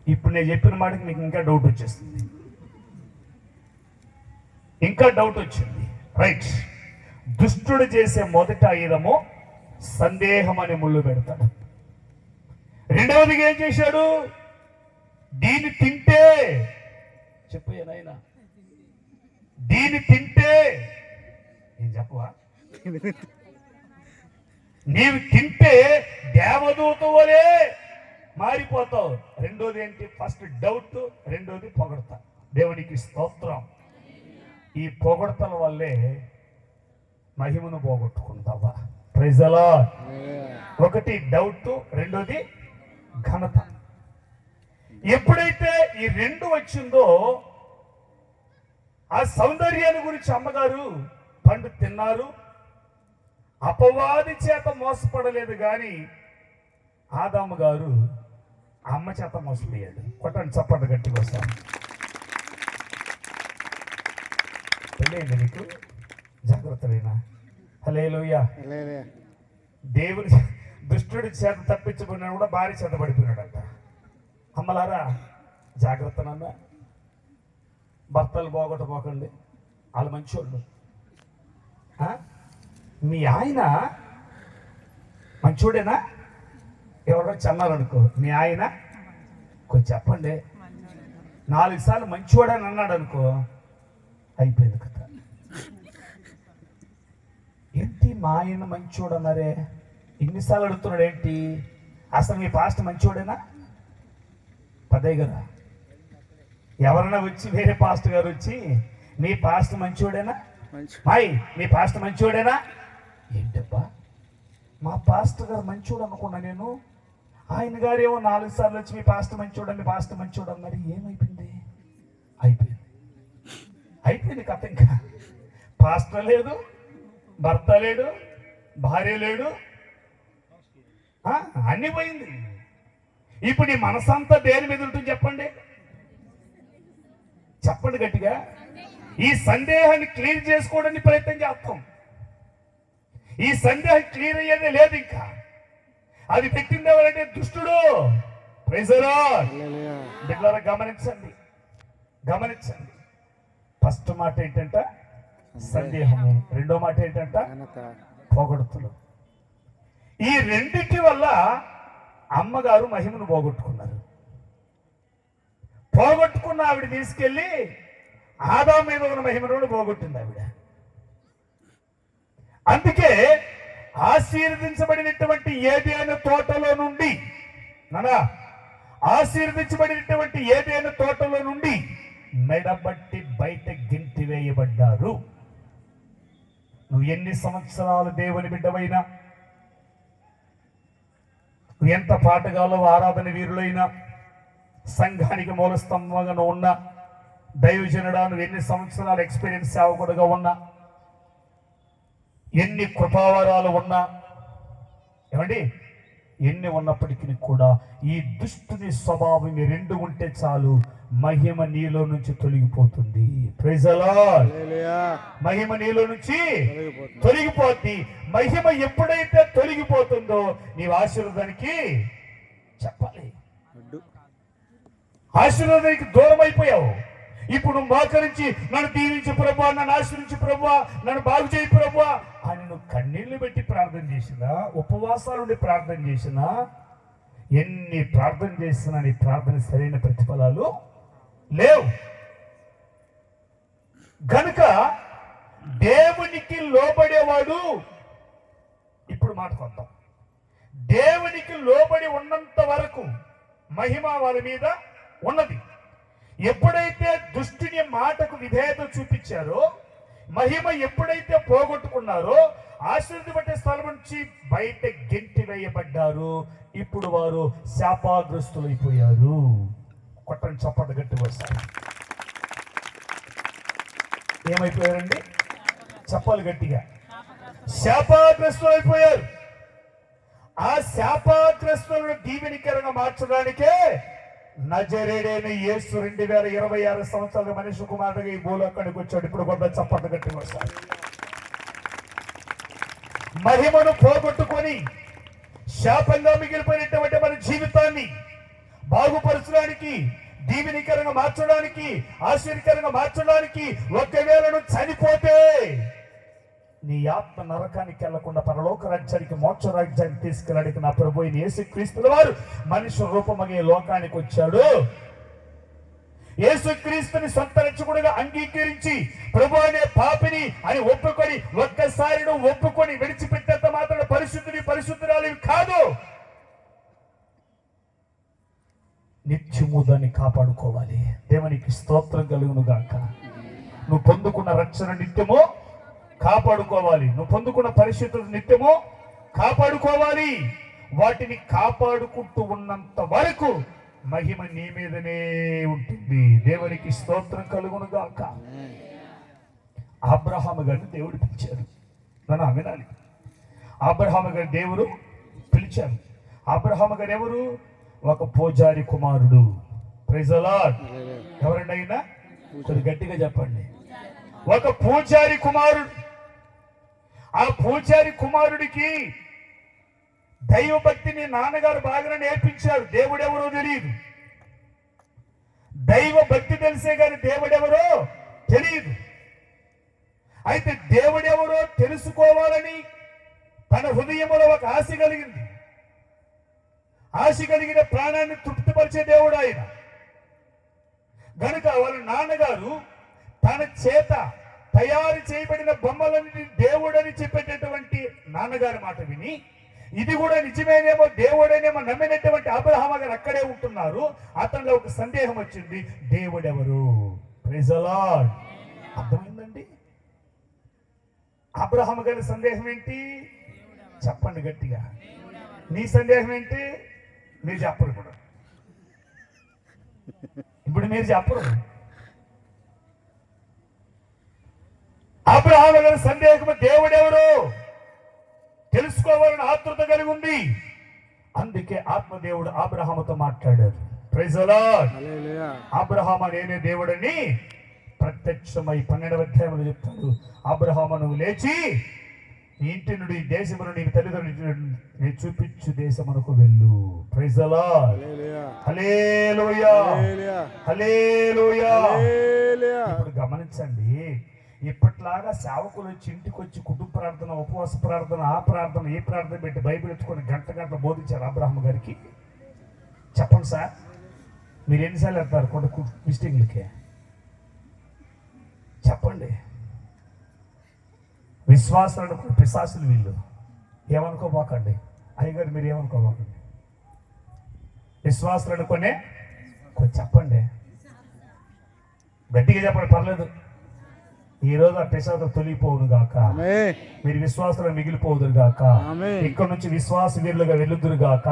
ఇప్పుడు నేను చెప్పిన మాటకి మీకు ఇంకా డౌట్ వచ్చేస్తుంది, ఇంకా డౌట్ వచ్చింది. రైట్. దుష్టుడు చేసే మొదటి ఆయుధము సందేహం అని ముళ్ళు పెడతాడు. రెండవదిగా ఏం చేశాడు? దీన్ని తింటే, చెప్పయ్యా నాయనా, దీన్ని తింటే నేను చెప్పవా, నీవు తింటే దేవదూత వలే మారిపోతావు. రెండోది ఏంటి? ఫస్ట్ డౌట్, రెండోది పొగడత. దేవునికి స్తోత్రం. ఈ పొగడతల వల్లే మహిమను పోగొట్టుకుంటావా? Praise the lord. ఒకటి డౌట్, రెండోది ఘనత. ఎప్పుడైతే ఈ రెండు వచ్చిందో ఆ సౌందర్యాన్ని గురించి అమ్మగారు పండు తిన్నారు, అపవాది చేత మోసపడలేదు, కానీ ఆదాము గారు అమ్మ చేత మోసపోయాడు. కొట్టండి చప్పట్లు గట్టిగా వస్తాను. తెలియదు నీకు, జాగ్రత్తలేనా? హల్లెలూయా. దేవుని దుష్టుడి చేత తప్పించుకున్నాడు కూడా భార్య చేత పడిపోయినాడంట. అమ్మలారా జాగ్రత్తనన్నా, భర్తలు పోగొట్టపోకండి, వాళ్ళు మంచోళ్ళు. మీ ఆయన మంచోడేనా? ఎవరో చన్నారనుకో, మీ ఆయన కొంచెం చెప్పండి, 4 సార్లు మంచోడని అన్నాడు అనుకో, అయిపోయింది కథ. ఏంటి మా ఆయన మంచోడు అన్నారే, ఇన్నిసార్లు అడుగుతున్నాడు ఏంటి? అసలు మీ పాస్టర్ మంచోడేనా? పదయ్య గారు ఎవరైనా వచ్చి, వేరే పాస్టర్ గారు వచ్చి, మీ పాస్టర్ మంచోడేనా, మాయ్ మీ పాస్టర్ మంచోడేనా? ఏంటబ్బా మా పాస్టర్ గారు మంచోడు అనుకున్నా నేను. ఆయన గారు ఏమో 4 సార్లు వచ్చి మీ పాస్టర్ మంచోడు, మీ పాస్టర్ మంచోడు అన్నారు. ఏమైపోయింది? అయిపోయింది కథ. ఇంకా పాస్టర్ లేదు, భర్త లేడు, భార్య లేడు, అన్ని పోయింది. ఇప్పుడు ఈ మనసంతా దేని మీద ఉంటుంది చెప్పండి? చెప్పండి గట్టిగా. ఈ సందేహాన్ని క్లియర్ చేసుకోవడానికి ప్రయత్నం చేస్తాం. ఈ సందేహం క్లియర్ అయ్యేదే లేదు. ఇంకా అది పెట్టింది ఎవరంటే దుష్టుడు. Praise the Lord. బిడ్డలారా గమనించండి. ఫస్ట్ మాట ఏంటంట? సందేహము, రెండో మాట ఏంటంట ఘనత. పోగొడుతులు. ఈ రెండిటి వల్ల అమ్మగారు మహిమను పోగొట్టుకున్నారు. పోగొట్టుకున్న ఆవిడ తీసుకెళ్లి ఆదాము మీద ఉన్న మహిమను పోగొట్టింది ఆవిడ. అందుకే ఆశీర్వదించబడినటువంటి ఏదైనా తోటలో నుండి ఆశీర్వదించబడినటువంటి ఏదైనా తోటలో నుండి మెడబట్టి బయట గింటి వేయబడ్డారు. నువ్వు ఎన్ని సంవత్సరాలు దేవుని బిడ్డవైనా, నువ్వు ఎంత పాటగాలో ఆరాధన వీరులైనా, సంఘానికి మూల స్తంభంగా నువ్వు ఉన్నా, దైవజనుడా నువ్వు ఎన్ని సంవత్సరాలు ఎక్స్పీరియన్స్ సేవకుడుగా ఉన్నా, ఎన్ని కృపావరాలు ఉన్నా, ఏమండి ఎన్ని ఉన్నప్పటికీ కూడా ఈ దుష్టుని స్వభావం ఈ రెండు ఉంటే చాలు, మహిమ నీలో నుంచి తొలగిపోతుంది. Praise the lord. హల్లెలూయా. మహిమ నీలో నుంచి తొలగిపోద్ది. మహిమ ఎప్పుడైతే తొలగిపోతుందో నీవు ఆశీర్వాదానికి చెప్పాలి, ఆశీర్వాదానికి దూరం అయిపోయావు. ఇప్పుడు నువ్వు మోకరించి నన్ను దీవించు ప్రభువా, నన్ను ఆశీర్వించు ప్రభువా, నన్ను బాగు చేయి ప్రభువా అని నువ్వు కన్నీళ్లు పెట్టి ప్రార్థన చేసినా, ఉపవాసాలుండి ప్రార్థన చేసినా, ఎన్ని ప్రార్థన చేసినా నీ ప్రార్థన సరైన ప్రతిఫలాలు లేవు. గనుక దేవునికి లోబడేవాడు, ఇప్పుడు మాట్లాడతాం, దేవునికి లోబడి ఉన్నంత వరకు మహిమ వాళ్ళ మీద ఉన్నది. ఎప్పుడైతే దుష్టుని మాటకు విధేయత చూపించారో, మహిమ ఎప్పుడైతే పోగొట్టుకున్నారో, ఆశీర్వదించబడే స్థలం నుంచి బయట గెంటి వేయబడ్డారు. ఇప్పుడు వారు శాపగ్రస్తులైపోయారు. కొట్టని చప్పట గట్టి వస్తారు. ఏమైపోయారండి? చెప్పాలి గట్టిగా. శాపగ్రస్తులైపోయారు. ఆ శాపగ్రస్తులను దీవెనికరంగా మార్చడానికే నజరేడైన యేసు 2026 సంవత్సరాల మనిషి కుమారుడిగా ఈ భూలోకానికి వచ్చాడు. ఇప్పుడు కొంత చప్పట్లు గట్టి వస్తారు. మహిమను పోగొట్టుకొని శాపంగా మిగిలిపోయినటువంటి మన జీవితాన్ని బాగుపరచడానికి, దీవెనికరంగా మార్చడానికి, ఆశీర్వకరంగా మార్చడానికి, ఒకవేళ నువ్వు చనిపోతే నీ ఆత్మ నరకానికి వెళ్లకుండా పరలోక రాజ్యానికి, మోక్ష రాజ్యానికి తీసుకెళ్ళడానికి నా ప్రభు అయిన యేసుక్రీస్తుల వారు మనిషి రూపమగే లోకానికి వచ్చాడు. యేసుక్రీస్తుని సొంత రక్షకుడిగా అంగీకరించి ప్రభు అనే పాపిని అని ఒప్పుకొని ఒక్కసారి నువ్వు ఒప్పుకొని విడిచిపెట్టేంత మాత్రం పరిశుద్ధురాలు కాదు. నిత్యము దాన్ని కాపాడుకోవాలి. దేవునికి స్తోత్రం కలుగును గాక. నువ్వు పొందుకున్న రక్షణ నిత్యము కాపాడుకోవాలి. నువ్వు పొందుకున్న పరిశుద్ధత నిత్యము కాపాడుకోవాలి. వాటిని కాపాడుకుంటూ ఉన్నంత వరకు మహిమ నీ మీదనే ఉంటుంది. దేవునికి స్తోత్రం కలుగును గాక. అబ్రహాము గారిని దేవుడు పిలిచారు. నన్ను వినాలి. అబ్రహాము గారి దేవుడు పిలిచారు. అబ్రహాము గారు ఎవరు? ఒక పూజారి కుమారుడు. Praise the Lord. ఎవరండి అయినా? కొద్ది గట్టిగా చెప్పండి. ఒక పూజారి కుమారుడు. ఆ పూజారి కుమారుడికి దైవభక్తిని నాన్నగారు బాగా నేర్పించారు. దేవుడెవరో తెలియదు. దైవ భక్తి తెలిసే గాని దేవుడెవరో తెలియదు. అయితే దేవుడెవరో తెలుసుకోవాలని తన హృదయంలో ఒక ఆశ కలిగింది. ఆశ కలిగిన ప్రాణాన్ని తృప్తిపరిచే దేవుడు ఆయన. గనుక వాళ్ళ నాన్నగారు తన చేత తయారు చేయబడిన బొమ్మలని దేవుడని చెప్పేటటువంటి నాన్నగారి మాట విని, ఇది కూడా నిజమేనేమో దేవుడేనేమో నమ్మినటువంటి అబ్రహాము గారు అక్కడే ఉంటున్నారు. అతనిలో ఒక సందేహం వచ్చింది, దేవుడెవరు? Praise the lord. అర్థమైందండి? అబ్రహాము గారి సందేహం ఏంటి? చెప్పండి గట్టిగా. నీ సందేహం ఏంటి? మీరు చెప్పరు. ఇప్పుడు మీరు చెప్పరు. అబ్రహాము గారి సందేహం దేవుడెవరు తెలుసుకోవాలని ఆతృత కలిగి ఉంది. అందుకే ఆత్మదేవుడు అబ్రహాముతో మాట్లాడారు. Praise the lord. అబ్రహాము నేనే దేవుడని ప్రత్యక్షమై 12వ అధ్యాయంలో చెప్తాడు. అబ్రహాము నువ్వు లేచి నీ ఇంటి నుండి, దేశమును, నీ తల్లిదండ్రులు చూపించు దేశమునకు వెళ్ళు. Praise the lord. Hallelujah, hallelujah. ఇప్పుడు గమనించండి, ఇప్పట్లాగా సేవకులు వచ్చి ఇంటికి వచ్చి కుటుంబ ప్రార్థన, ఉపవాస ప్రార్థన, ఆ ప్రార్థన, ఈ ప్రార్థన పెట్టి బైబిల్ ఎత్తుకొని గంట గంట బోధించారు అబ్రహాం గారికి. చెప్పండి సార్, మీరు ఎన్నిసార్లు వెళ్తారు కొండ విజిటింగ్లకి? చెప్పండి. విశ్వాసాలు పిశాసులు వీళ్ళు. ఏమనుకోబాకండి అయ్యగారు, మీరు ఏమనుకోబాకండి. విశ్వాసాలు అనుకునే కొంచెం చెప్పండి, గట్టిగా చెప్పండి, పర్లేదు. ఈ రోజు ఆ పిశాసులు తొలిగిపోవును గాక, మీరు విశ్వాసాలు మిగిలిపోదురు గాక, ఇక్కడ నుంచి విశ్వాస వీరులుగా వెళ్ళుదురు గాక,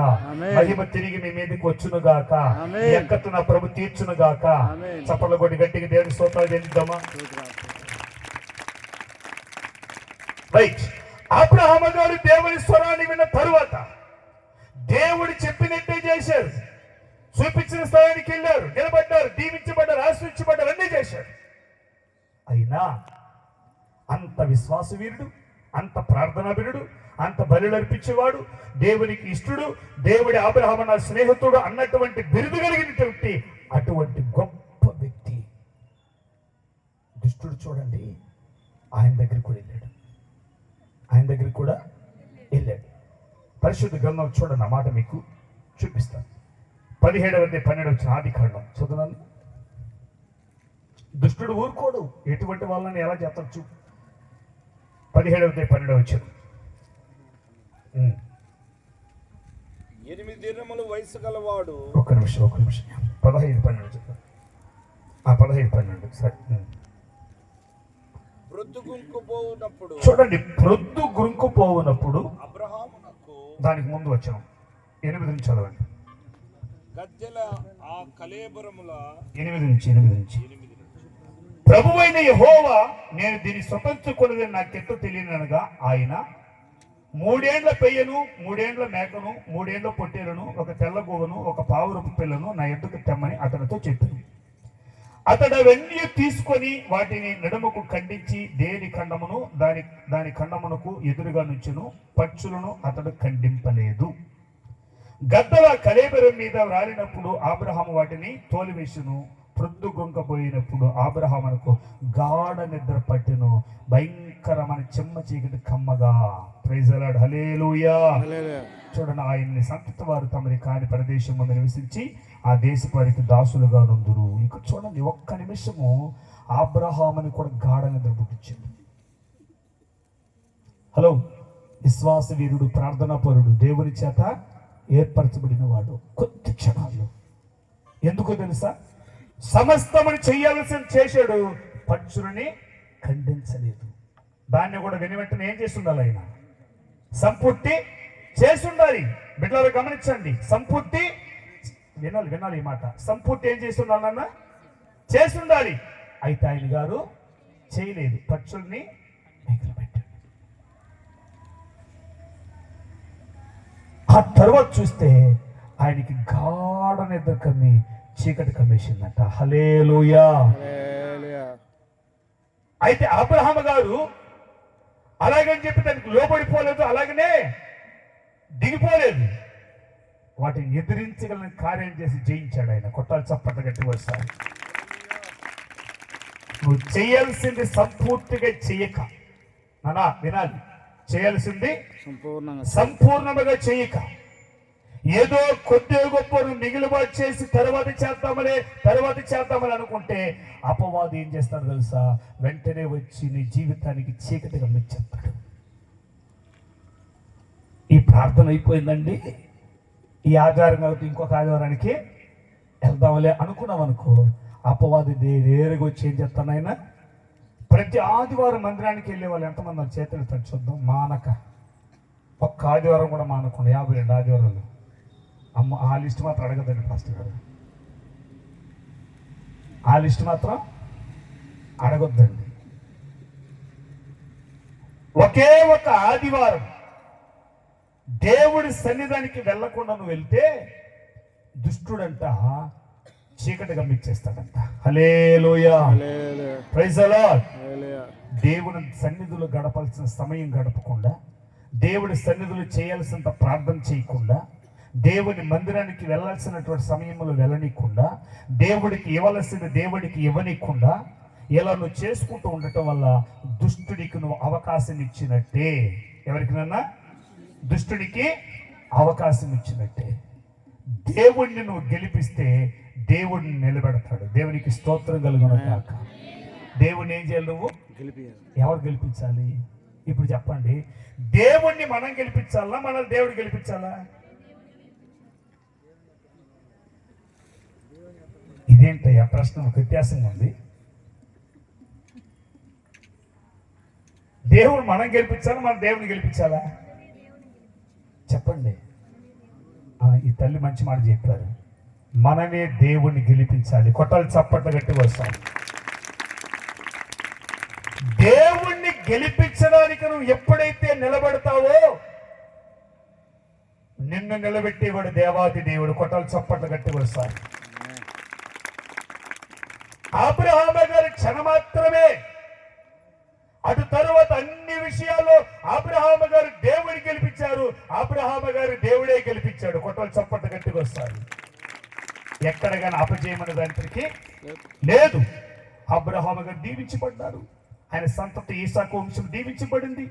మహిమ తిరిగి మీ మీదకి వచ్చును గాక, ఎక్కత్తు నా ప్రభు తీర్చును గాక. చప్పట్ల కొట్టి గట్టిగా దేవుని స్తోత్రాలు చెల్లిద్దామా? రైట్. అబ్రహాము గారు దేవుని స్వరాన్ని విన్న తరువాత దేవుడు చెప్పినట్టే చేశారు. చూపించిన స్థలానికి వెళ్ళారు, నిలబడ్డారు, దీవించబడ్డారు, ఆశ్రయించబడ్డారు, అన్నీ చేశారు. అయినా అంత విశ్వాస వీరుడు, అంత ప్రార్థనా వీరుడు, అంత బలులు అర్పించేవాడు, దేవునికి ఇష్టడు, దేవుడి అబ్రహాము నా స్నేహితుడు అన్నటువంటి బిరుదు కలిగినటువంటి అటువంటి గొప్ప వ్యక్తి దుష్టుడు చూడండి ఆయన దగ్గరికి కూడా వెళ్ళాడు. ఆయన దగ్గరికి కూడా వెళ్ళాడు. పరిశుద్ధ గ్రంథం చూడండి, ఆ మాట మీకు చూపిస్తాను. 17-12 ఆది కాండం చదువునాను. దుష్టుడు ఊరుకోడు, ఎటువంటి వాళ్ళని ఎలా చేస్తాడు చూ. 17-12 8 దినములు వయసు గలవాడు. ఒక్క నిమిషం 15-12 చెప్తాను. 15-12 సరే. ప్రొద్దు గుంకుపోవునప్పుడు చూడండి, ప్రొద్దు గుంకుపోవునప్పుడు అబ్రహామునకు, దానికి ముందు వచ్చాం 8 నుంచి చదవండి. గజ్జెల ఆ కళేబరముల 8 ప్రభువైన యెహోవా నేను దీన్ని స్వతంత్రుకొనదని నాకెట్టు తెలియనగా ఆయన 3 ఏండ్ల పెయ్యను, 3 ఏండ్ల మేకను, 3 ఏండ్ల పొట్టేలను, ఒక తెల్ల గోవును, ఒక పావురపు పిల్లను నా ఎద్దుకు తెమ్మని అతనితో చెప్పింది. అతడు అవన్నీ తీసుకొని వాటిని నడుముకు ఖండించి దేని ఖండమును దాని ఖండమునకు ఎదురుగా నుంచును, పచ్చులను అతడు ఖండింపలేదు. గద్దల కళేబరం మీద రాలినప్పుడు అబ్రహాము వాటిని తోలివేసును. ప్రొద్దు గుంకపోయినప్పుడు అబ్రహామునకు గాఢ నిద్ర పట్టెను, భయంకరమైన చెమ్మ చీకటి కమ్మగా. ప్రైజ్ ది లార్డ్, హల్లెలూయా. చూడండి, ఆయన్ని సంతత వారు తమది కాని ప్రదేశం ముందు నివసించి ఆ దేశపు వారికి దాసులుగా నుందురు. ఇక్కడ చూడండి, ఒక్క నిమిషము అబ్రహాముని కూడా గాఢ నిద్ర పుట్టించింది. హలో, విశ్వాస వీరుడు, ప్రార్థనా పరుడు, దేవుని చేత ఏర్పరచబడిన వాడు కొద్ది క్షణాల్లో. ఎందుకో తెలుసా? సమస్తమని చెయ్యాల్సిన చేశాడు, పచ్చుని ఖండించలేదు. దాన్ని కూడా విని వెంటనే ఏం చేసి ఉండాలి? ఆయన సంపూర్తి చేసి ఉండాలి. బిడ్డలు గమనించండి, సంపూర్తి వినాలి ఈ మాట. సంపూర్తి ఏం చేసి ఉండాలన్నా చేసి ఉండాలి. అయితే ఆయన గారు చేయలేదు, పచ్చుల్ని మిగిలి పెట్టాడు. ఆ తర్వాత చూస్తే ఆయనకి గాఢ నిద్ర కమ్మి చీకటి కమ్మేసిందంట. హల్లెలూయా. అయితే అబ్రహాము గారు అలాగని చెప్పి దానికి లోబడిపోలేదు, అలాగనే దిగిపోలేదు. వాటిని ఎదిరించగల కార్యం చేసి జయించాడు ఆయన. కొట్టాలి చప్పట్లు గట్టి వస్తాయి. నువ్వు చేయాల్సింది సంపూర్తిగా చెయ్యక, నానా వినాలి, చేయాల్సింది సంపూర్ణంగా చెయ్యక ఏదో కొద్ది గొప్ప మిగిలిబాటు చేసి తర్వాత చేద్దామని అనుకుంటే అపవాది ఏం చేస్తాడు తెలుసా? వెంటనే వచ్చి నీ జీవితానికి చీకటిగా మెచ్చేస్తాడు. ఈ ప్రార్థన అయిపోయిందండి, ఈ ఆదివారం కాబట్టి ఇంకొక ఆదివారానికి వెళ్దాంలే అనుకున్నాం అనుకో, అపవాది నేరుగా వచ్చి ఏం చేస్తాను ఆయన? ప్రతి ఆదివారం మందిరానికి వెళ్ళే వాళ్ళు ఎంతమంది వాళ్ళు చేతులు ఎత్తండి చూద్దాం. మానక ఒక్క ఆదివారం కూడా మానకుండా 52 ఆదివారాలు. అమ్మ, ఆ లిస్ట్ మాత్రం అడగదండి ఫాస్ట్ గారు, ఆ లిస్ట్ మాత్రం అడగొద్దండి. ఒకే ఒక ఆదివారం దేవుడి సన్నిధానికి వెళ్లకుండా నువ్వు వెళ్తే దుష్టుడంట చీకటి గమ్మిచ్చేస్తాడంట. హల్లెలూయా, ప్రైజ్ ది లార్డ్. దేవుని సన్నిధిలో గడపాల్సిన సమయం గడపకుండా, దేవుడి సన్నిధిలో చేయాల్సినంత ప్రార్థన చేయకుండా, దేవుని మందిరానికి వెళ్ళాల్సినటువంటి సమయంలో వెళ్ళనీయకుండా, దేవుడికి ఇవ్వాల్సింది దేవుడికి ఇవ్వనీయకుండా, ఇలా నువ్వు చేసుకుంటూ ఉండటం వల్ల దుష్టుడికి నువ్వు అవకాశం ఇచ్చినట్టే. ఎవరికినన్నా దుష్టుడికి అవకాశం ఇచ్చినట్టే. దేవుణ్ణి నువ్వు గెలిపిస్తే దేవుడిని నిలబెడతాడు. దేవునికి స్తోత్రం కలుగును గాక. దేవుణ్ణి ఏం చేయాలి? నువ్వు ఎవరు గెలిపించాలి? ఇప్పుడు చెప్పండి, దేవుణ్ణి మనం గెలిపించాలా, మన దేవుడు గెలిపించాలా? ఇదేంటయ్యా ప్రశ్న వ్యత్యాసంగా ఉంది. దేవుడు మనం గెలిపించాలా, మన దేవుడిని గెలిపించాలా? చెప్పండి. ఈ తల్లి మంచి మాట చెప్పారు. మనమే దేవుణ్ణి గెలిపించాలి. కొట్టాలి చప్పట్లు గట్టిగా వస్తాం. దేవుణ్ణి గెలిపించడానికి నువ్వు ఎప్పుడైతే నిలబడతావో నిన్ను నిలబెట్టేవాడు దేవాది దేవుడు. కొట్టాలి చప్పట్లు గట్టిగా వస్తాయి. అబ్రహాము గారి క్షణ మాత్రమే, అటు తరువాత అన్ని విషయాల్లో అబ్రహాము గారు దేవుడిని గెలిపించారు. అబ్రహాము గారు దేవుడే గెలిపించాడు. కొట్టలు చప్పట్లు గట్టిగా వస్తాయి. ఎక్కడ కానీ అపజయమైన దానికి లేదు. అబ్రహాము గారు దీవించబడ్డారు. ఆయన సంతతి ఈసాకు వంశం దీవించబడింది.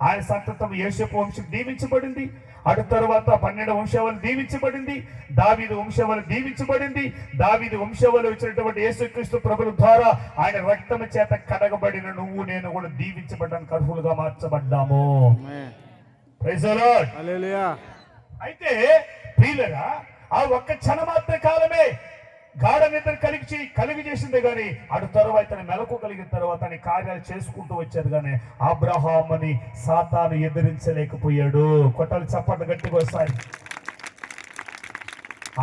ఆయన సంతతం యోసేపు వంశం దీవించబడింది. అటు తరువాత 12 వంశావళి దీవించబడింది. దావీదు వంశావళి దీవించబడింది. దావీదు వంశావళి వచ్చినటువంటి యేసుక్రీస్తు ప్రభుల ద్వారా ఆయన రక్తము చేత కడగబడిన నువ్వు నేను కూడా దీవించబడ్డానికి అర్హులుగా మార్చబడ్డాము. Praise the lord. హల్లెలూయా. అయితే ప్రియులారా, ఆ ఒక్క క్షణ మాత్ర కాలమే గాఢ నిద్ర కలిగి చేసిందే గాని అటు తరువాత మెలకు కలిగిన తర్వాత ఆయన కార్యాలు చేసుకుంటూ వచ్చారు. కానీ అబ్రహాముని సాతాను ఎదిరించలేకపోయాడు. కొట్టాలి చప్పట్లు గట్టిగా వస్తాయి.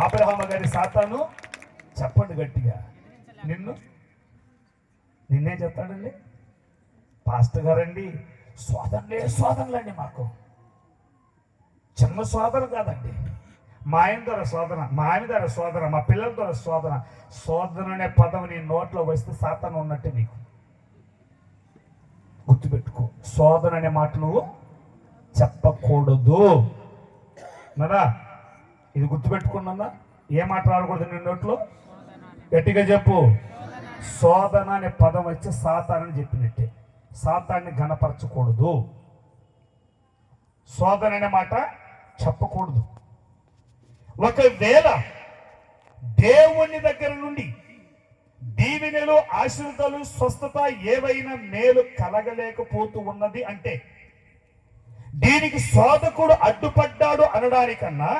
అబ్రహాము గారి సాతాను చెప్పండి గట్టిగా. నిన్నే చెప్తాడండి పాస్టర్ గారండి. శోధనలండి మాకు చిన్న శోధన కాదండి. మా ఆయన ద్వారా శోధన, మా ఆయన ద్వారా శోధన, మా పిల్లల ద్వారా శోధన. శోధన అనే పదం నీ నోట్లో వస్తే సాతాను ఉన్నట్టే. నీకు గుర్తుపెట్టుకో, శోధన అనే మాట నువ్వు చెప్పకూడదు. కదా, ఇది గుర్తుపెట్టుకున్నా. ఏ మాట రాకూడదు నీ నోట్లో? గట్టిగా చెప్పు. శోధన అనే పదం వచ్చి సాతానని చెప్పినట్టే. సాతాన్ని ఘనపరచకూడదు. శోధన అనే మాట చెప్పకూడదు. ఒకవేళ దేవుని దగ్గర నుండి దీవెనలు, ఆశీర్వాదాలు, స్వస్థత ఏవైనా మేలు కలగలేకపోతూ ఉన్నది అంటే దీనికి శోధకుడు అడ్డుపడ్డాడు అనడానికన్నా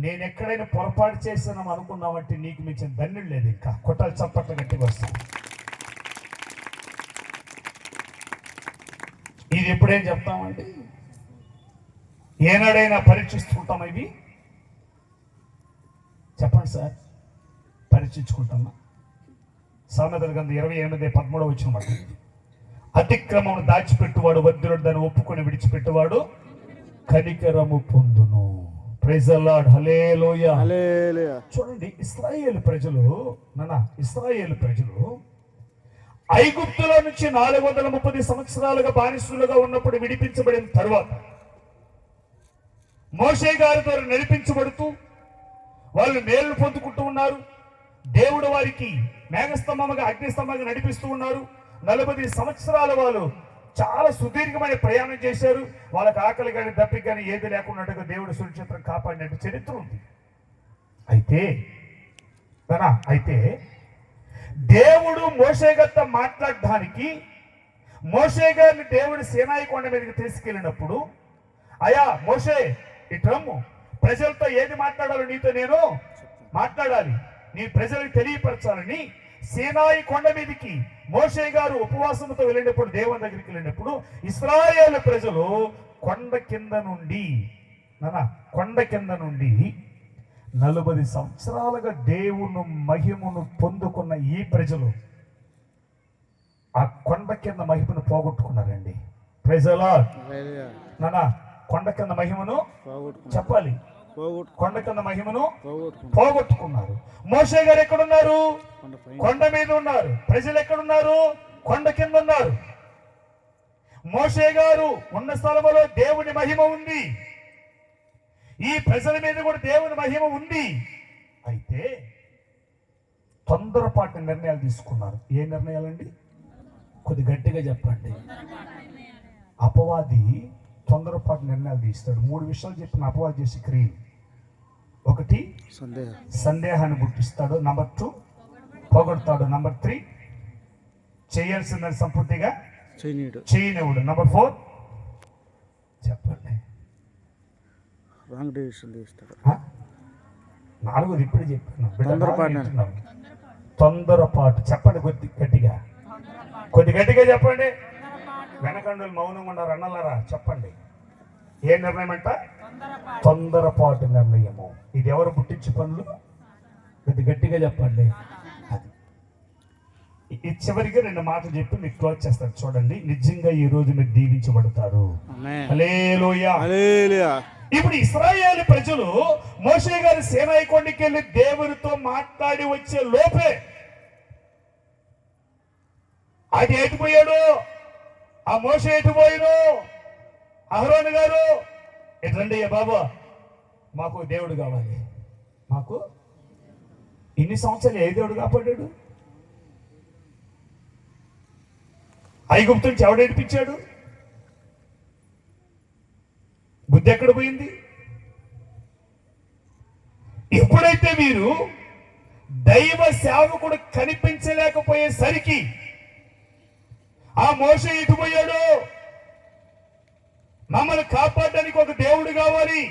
నేను ఎక్కడైనా పొరపాటు చేశాను అనుకున్నామంటే నీకు మించిన ధన్యుడు లేదు. ఇంకా కొట్టాలి చప్పట్లు గట్టిగా వస్తాను. ఇది ఎప్పుడేం చెప్తామండి? ఏనాడైనా పరీక్షిస్తుంటాం. ఇవి చెప్పండి సార్, పరీక్షించుకుంటామా? సామెతల గ్రంథం 28:13 వచ్చినమాట. అతిక్రమమును దాచిపెట్టువాడు వర్ధిల్లుడు, దాన్ని ఒప్పుకొని విడిచిపెట్టువాడు కనికరము పొందును. Praise the lord. Hallelujah. Hallelujah. చూడండి, ఇశ్రాయేలు ప్రజలు ఐగుప్తులో నుంచి 430 సంవత్సరాలుగా బానిసలుగా ఉన్నప్పుడు విడిపించబడిన తర్వాత మోషే గారి ద్వారా నడిపించబడుతూ వాళ్ళు మేలు పొందుకుంటూ ఉన్నారు. దేవుడు వారికి మేఘస్తంభముగా, అగ్నిస్తంభంగా నడిపిస్తూ ఉన్నారు. 40 సంవత్సరాలు వాళ్ళు చాలా సుదీర్ఘమైన ప్రయాణం చేశారు. వాళ్ళకి ఆకలి కానీ దప్పిక కానీ ఏది లేకున్నట్టుగా దేవుడు సురక్షితం కాపాడినట్టు చరిత్ర ఉంది. అయితే దేవుడు మోషే గారితో మాట్లాడడానికి మోషే గారిని దేవుడు సీనాయి కొండ మీదకి తీసుకెళ్ళినప్పుడు, అయ్యా మోషే ఇట్రమ్ము, ప్రజలతో ఏది మాట్లాడాలో నీతో నేను మాట్లాడాలి, నీ ప్రజలకు తెలియపరచాలని సీనాయి కొండ మీదకి మోషే గారు ఉపవాసంతో వెళ్ళినప్పుడు, దేవుని దగ్గరికి వెళ్ళినప్పుడు ఇశ్రాయేలు ప్రజలు కొండ కింద నుండి 40 సంవత్సరాలుగా దేవుని మహిమను పొందుకున్న ఈ ప్రజలు ఆ కొండ కింద మహిమను పోగొట్టుకున్నారండి. Praise the lord. కొండ కింద మహిమను చెప్పాలి. కొండ కింద మహిమను పోగొట్టుకున్నారు. మోషే గారు ఎక్కడున్నారు? కొండ మీద ఉన్నారు. ప్రజలు ఎక్కడున్నారు? కొండ కింద ఉన్నారు. మోషే గారు ఉన్న స్థలంలో దేవుని మహిమ ఉంది. ఈ ప్రజల మీద కూడా దేవుని మహిమ ఉంది. అయితే తొందరపాటు నిర్ణయాలు తీసుకున్నారు. ఏ నిర్ణయాలండి? కొద్ది గట్టిగా చెప్పండి. అపవాది తొందరపాటు నిర్ణయాలు తీస్తాడు. 3 విషయాలు చెప్పిన అపవాది చేసే క్రియలు. 1 సందేహాన్ని పుట్టిస్తాడు. నంబర్ 2 పొగడతాడు. నంబర్ 3 చేయాల్సిందని సంపూర్తిగా చేయనివ్వడు. నంబర్ 4 చెప్పండి, రాంగ్ డెసిషన్ తీస్తాడు. 4 ఇప్పుడు చెప్పాను. తొందరపాటు. చెప్పండి కొద్ది గట్టిగా చెప్పండి. వెనకండులు మౌనంగా ఉన్నారు అన్నలారా, చెప్పండి. ఏ నిర్ణయం అంట? తొందరపాటు నిర్ణయము. ఇది ఎవరు పుట్టించే పనులు? కొద్ది గట్టిగా చెప్పండి. ఈ చివరికి 2 మాటలు చెప్పి మీకు క్లోజ్ చేస్తారు. చూడండి, నిజంగా ఈ రోజు మీరు దీవించబడతారు. హల్లెలూయా. ఇప్పుడు ఇశ్రాయేలు ప్రజలు మోషే గారి సీనాయి కొండకి వెళ్ళి దేవునితో మాట్లాడి వచ్చే లోపే అది ఎటుపోయాడు? ఆ మోషే ఎటుపోయాడు? అహరోను గారు ఎట్లండి బాబా, మాకు దేవుడు కావాలి. మాకు ఇన్ని సంవత్సరాలు ఏ దేవుడు కాపాడాడు? ఐగుప్తు నుంచి ఎవడు ఏడిపించాడు? బుద్ధి ఎక్కడ పోయింది? ఎప్పుడైతే మీరు దైవ సేవకుడు కనిపించలేకపోయేసరికి ఆ మోషే ఎటుపోయాడు? మమ్మల్ని కాపాడడానికి ఒక దేవుడు కావాలి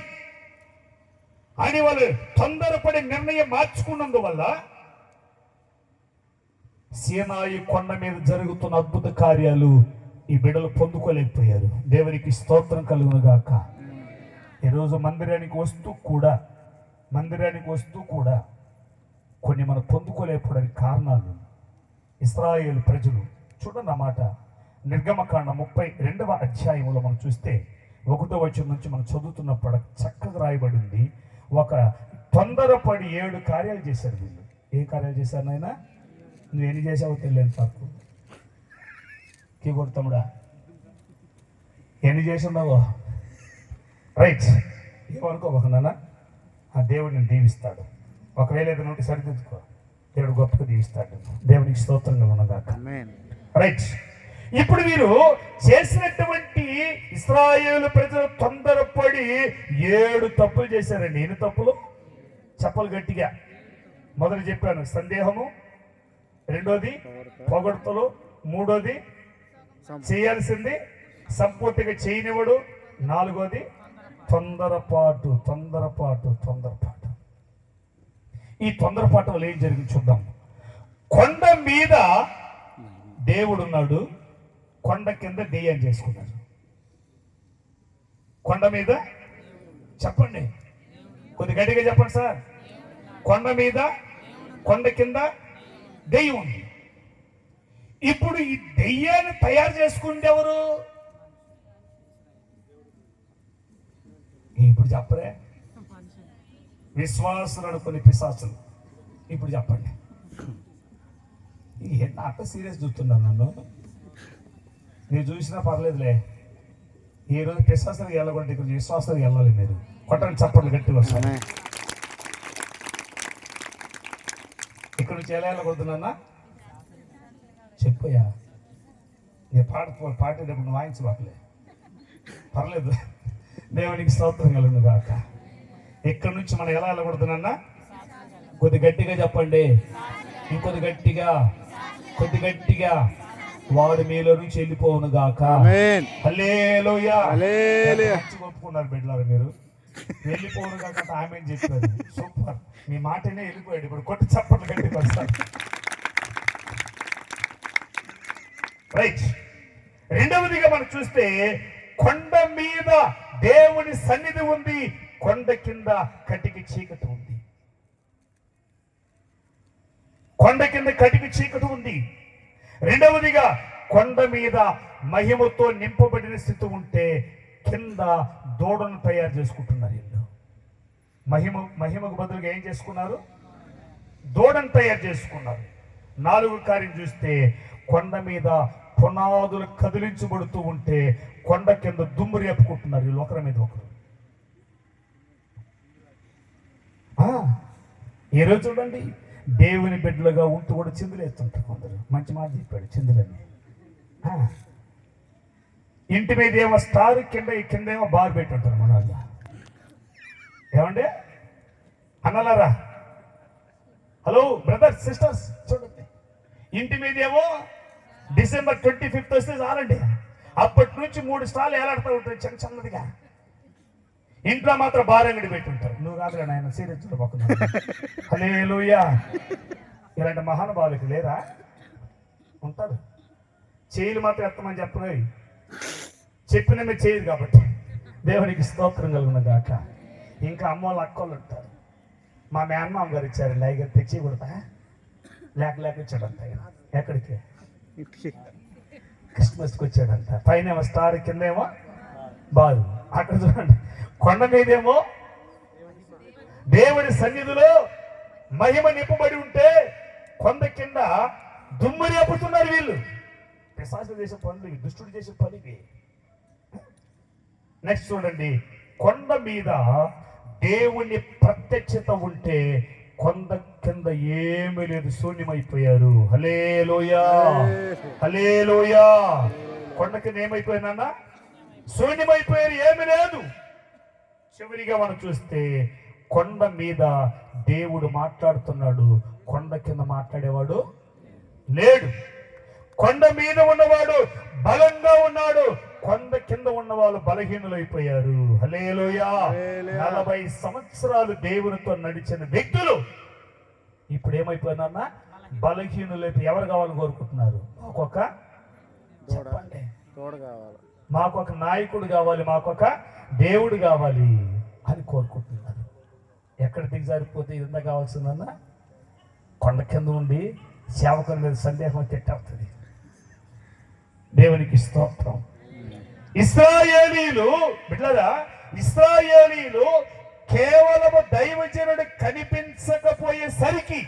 అని వాళ్ళు తొందరపడి నిర్ణయం మార్చుకున్నందువల్ల సీనాయి కొండ మీద జరుగుతున్న అద్భుత కార్యాలు ఈ బిడ్డలు పొందుకోలేకపోయారు. దేవునికి స్తోత్రం కలుగును గాక. ఈరోజు మందిరానికి వస్తూ కూడా కొన్ని మనం పొందుకోలేకపోవడానికి కారణాలు ఇశ్రాయేలు ప్రజలు. చూడండి ఆ మాట నిర్గమకాండ 32వ అధ్యాయంలో మనం చూస్తే 1వ వచనం నుంచి మనం చదువుతున్నప్పుడు చక్కగా రాయబడింది. ఒక తొందరపడి 7 కార్యాలు చేశారు వీళ్ళు. ఏ కార్యాలు చేశారు నాయన? నువ్వు ఎన్ని చేసావో తెలియదు తప్పు. కీబోర్డ్ తమ్ముడా, ఎన్ని చేసి ఉన్నావో? రైట్, ఏమనుకోబోక నాన్న, ఆ దేవుడు నేను దీవిస్తాడు. ఒకవేళ ఏదైనా ఉంటే సరిదిద్దుకో, దేవుడు గొప్పగా దీవిస్తాడు. దేవునికి స్తోత్రంగా ఉన్నదాక. రైట్, ఇప్పుడు మీరు చేసినటువంటి ఇశ్రాయేలు ప్రజలు తొందరపడి 7 తప్పులు చేశారండి. ఎన్ని తప్పులు? చెప్పలు గట్టిగా. మొదలు చెప్పాను సందేహము, 2వది పొగడ్తలు, 3వది చేయాల్సింది సంపూర్తిగా చేయనివ్వడు, 4వది తొందరపాటు. ఈ తొందరపాటు వల్ల ఏం జరిగింది చూద్దాం. కొండ మీద దేవుడు ఉన్నాడు, కొండ కింద దెయ్యం చేసుకున్నారు. కొండ మీద చెప్పండి, కొద్ది గట్టిగా చెప్పండి సార్. కొండ మీద, కొండ కింద దెయ్యం ఉంది. ఇప్పుడు ఈ దెయ్యాన్ని తయారు చేసుకుంది ఎవరు? ఇప్పుడు చెప్పరే, విశ్వాసులు అనుకునే పిశాచులు. ఇప్పుడు చెప్పండి, అంత సీరియస్ చూస్తున్నాను. నన్ను మీరు చూసినా పర్లేదులే. ఈ రోజు పిశాసులకు వెళ్ళకూడదు, ఇక్కడ విశ్వాసాలకు వెళ్ళాలి. మీరు కొట్టండి చప్పట్లు గట్టిగా వస్తాను. ఇక్కడ నుంచి ఎలా వెళ్ళకూడదున్నా చెప్పయ్యా. నేను పాడేటప్పుడు నువ్వు వాయించబాకలే, పర్లేదు. దేవునికి స్తోత్రం కలుగును గాక. ఇక్కడ నుంచి మనం ఎలా వెళ్ళకూడదునన్నా కొద్ది గట్టిగా చెప్పండి, ఇంకొద్ది గట్టిగా, కొద్ది గట్టిగా. వాడు మీలో నుంచి వెళ్ళిపోవును గాక. హల్లెలూయా. ఒప్పుకున్నారు బిడ్డలారు, మీరు వెళ్ళిపోవును గాక. ఆమె చెప్పారు, సూపర్. మీ మాటనే వెళ్ళిపోయాడు. ఇప్పుడు కొట్టి చప్పట్లు గట్టిగా వస్తారు. రైట్, 2వదిగా మనం చూస్తే కొండ మీద దేవుని సన్నిధి ఉంది, కొండ కింద కటికి చీకటి ఉంది. కొండ కింద కటికి చీకటి ఉంది. 2వదిగా కొండ మీద మహిమతో నింపబడిన స్థితి ఉంటే కింద దూడను తయారు చేసుకుంటున్నారు. వీళ్ళు మహిమకు బదులుగా ఏం చేసుకున్నారు? దూడను తయారు చేసుకున్నారు. 4వ కార్యం చూస్తే కొండ మీద పునాదులు కదిలించబడుతూ ఉంటే కొండ కింద దుమ్ము రేపుకుంటున్నారు వీళ్ళు ఒకరి మీద ఒకరు. ఈరోజు చూడండి, దేవుని బిడ్డలుగా ఉంటూ కూడా చిందులేస్తుంటారు కొందరు. మంచి మాట చెప్పాడు, చిందులని ఇంటి మీద ఏమో స్టార్, కింద ఏమో బార్ పెట్టి ఉంటారు మన వాళ్ళు. ఏమండి అన్నలారా, హలో బ్రదర్స్ సిస్టర్స్, చూడండి, ఇంటి మీద ఏమో December 25th వస్తే చాలండి, అప్పటి నుంచి 3 స్టార్లు ఏలాడుతూ ఉంటాయి చిన్న చిన్నదిగా. ఇంట్లో మాత్రం బార్ అంగడి పెట్టి ఉంటారు. నువ్వు కాదురా నాయన, సీరియస్ చూడబోతున్నా. హల్లెలూయా. ఇలాంటి మహానుభావులకి లేరా? ఉంటారు. చేయలు మాత్రం ఎత్తమని చెప్పరు, చెప్పిన మీరు చేయదు కాబట్టి దేవునికి స్తోత్రం కలుగున గాక. ఇంకా అమ్మోళ్ళు అక్కోళ్ళు ఉంటారు. మా మేనమామ గారు ఇచ్చారండి, అయ్య గారు తెచ్చి కొడతా లేక ఇచ్చాడంట. ఎక్కడికి? క్రిస్మస్కి వచ్చాడంట. పైన ఏమో స్టార్, కింద ఏమో బారు. అక్కడ చూడండి, కొండ మీదేమో దేవుని సన్నిధిలో మహిమ నింపబడి ఉంటే కొండ కింద దుమ్ము రేపుతున్నారు వీళ్ళు. పిశాచులు చేసే పనులు, దుష్టుడు చేసే పనికి. నెక్స్ట్ చూడండి, కొండ మీద దేవుని ప్రత్యక్షత ఉంటే కొండ కింద ఏమీ లేదు, శూన్యమైపోయారు. హల్లెలూయా, హల్లెలూయా. కొండ కింద ఏమైపోయినా? శూన్యమైపోయారు, ఏమీ లేదు. చివరిగా మనం చూస్తే కొండ మీద దేవుడు మాట్లాడుతున్నాడు, కొండ కింద మాట్లాడేవాడు లేడు. కొండ మీద ఉన్నవాడు బలంగా ఉన్నాడు, కొండ కింద ఉన్న వాళ్ళు బలహీనులైపోయారు. హల్లెలూయా. 40 సంవత్సరాలు దేవునితో నడిచిన వ్యక్తులు ఇప్పుడు ఏమైపోయినా? బలహీనులైపోయి. ఎవరు కావాలని కోరుకుంటున్నారు? మాకొక చెప్పండి, మాకొక నాయకుడు కావాలి, మాకొక దేవుడు కావాలి అని కోరుకుంటున్నారు. ఎక్కడ దిగజారిపోతే ఇదంతా కావాల్సిందన్నా? కొండ కింద ఉండి సేవకుల మీద సందేహం తిట్టవుతుంది. దేవునికి స్తోత్రం. ఇశ్రాయేలీలు బిడ్డలారా, ఇశ్రాయేలీలు కేవలము దైవజనుడు కనిపించకపోయేసరికి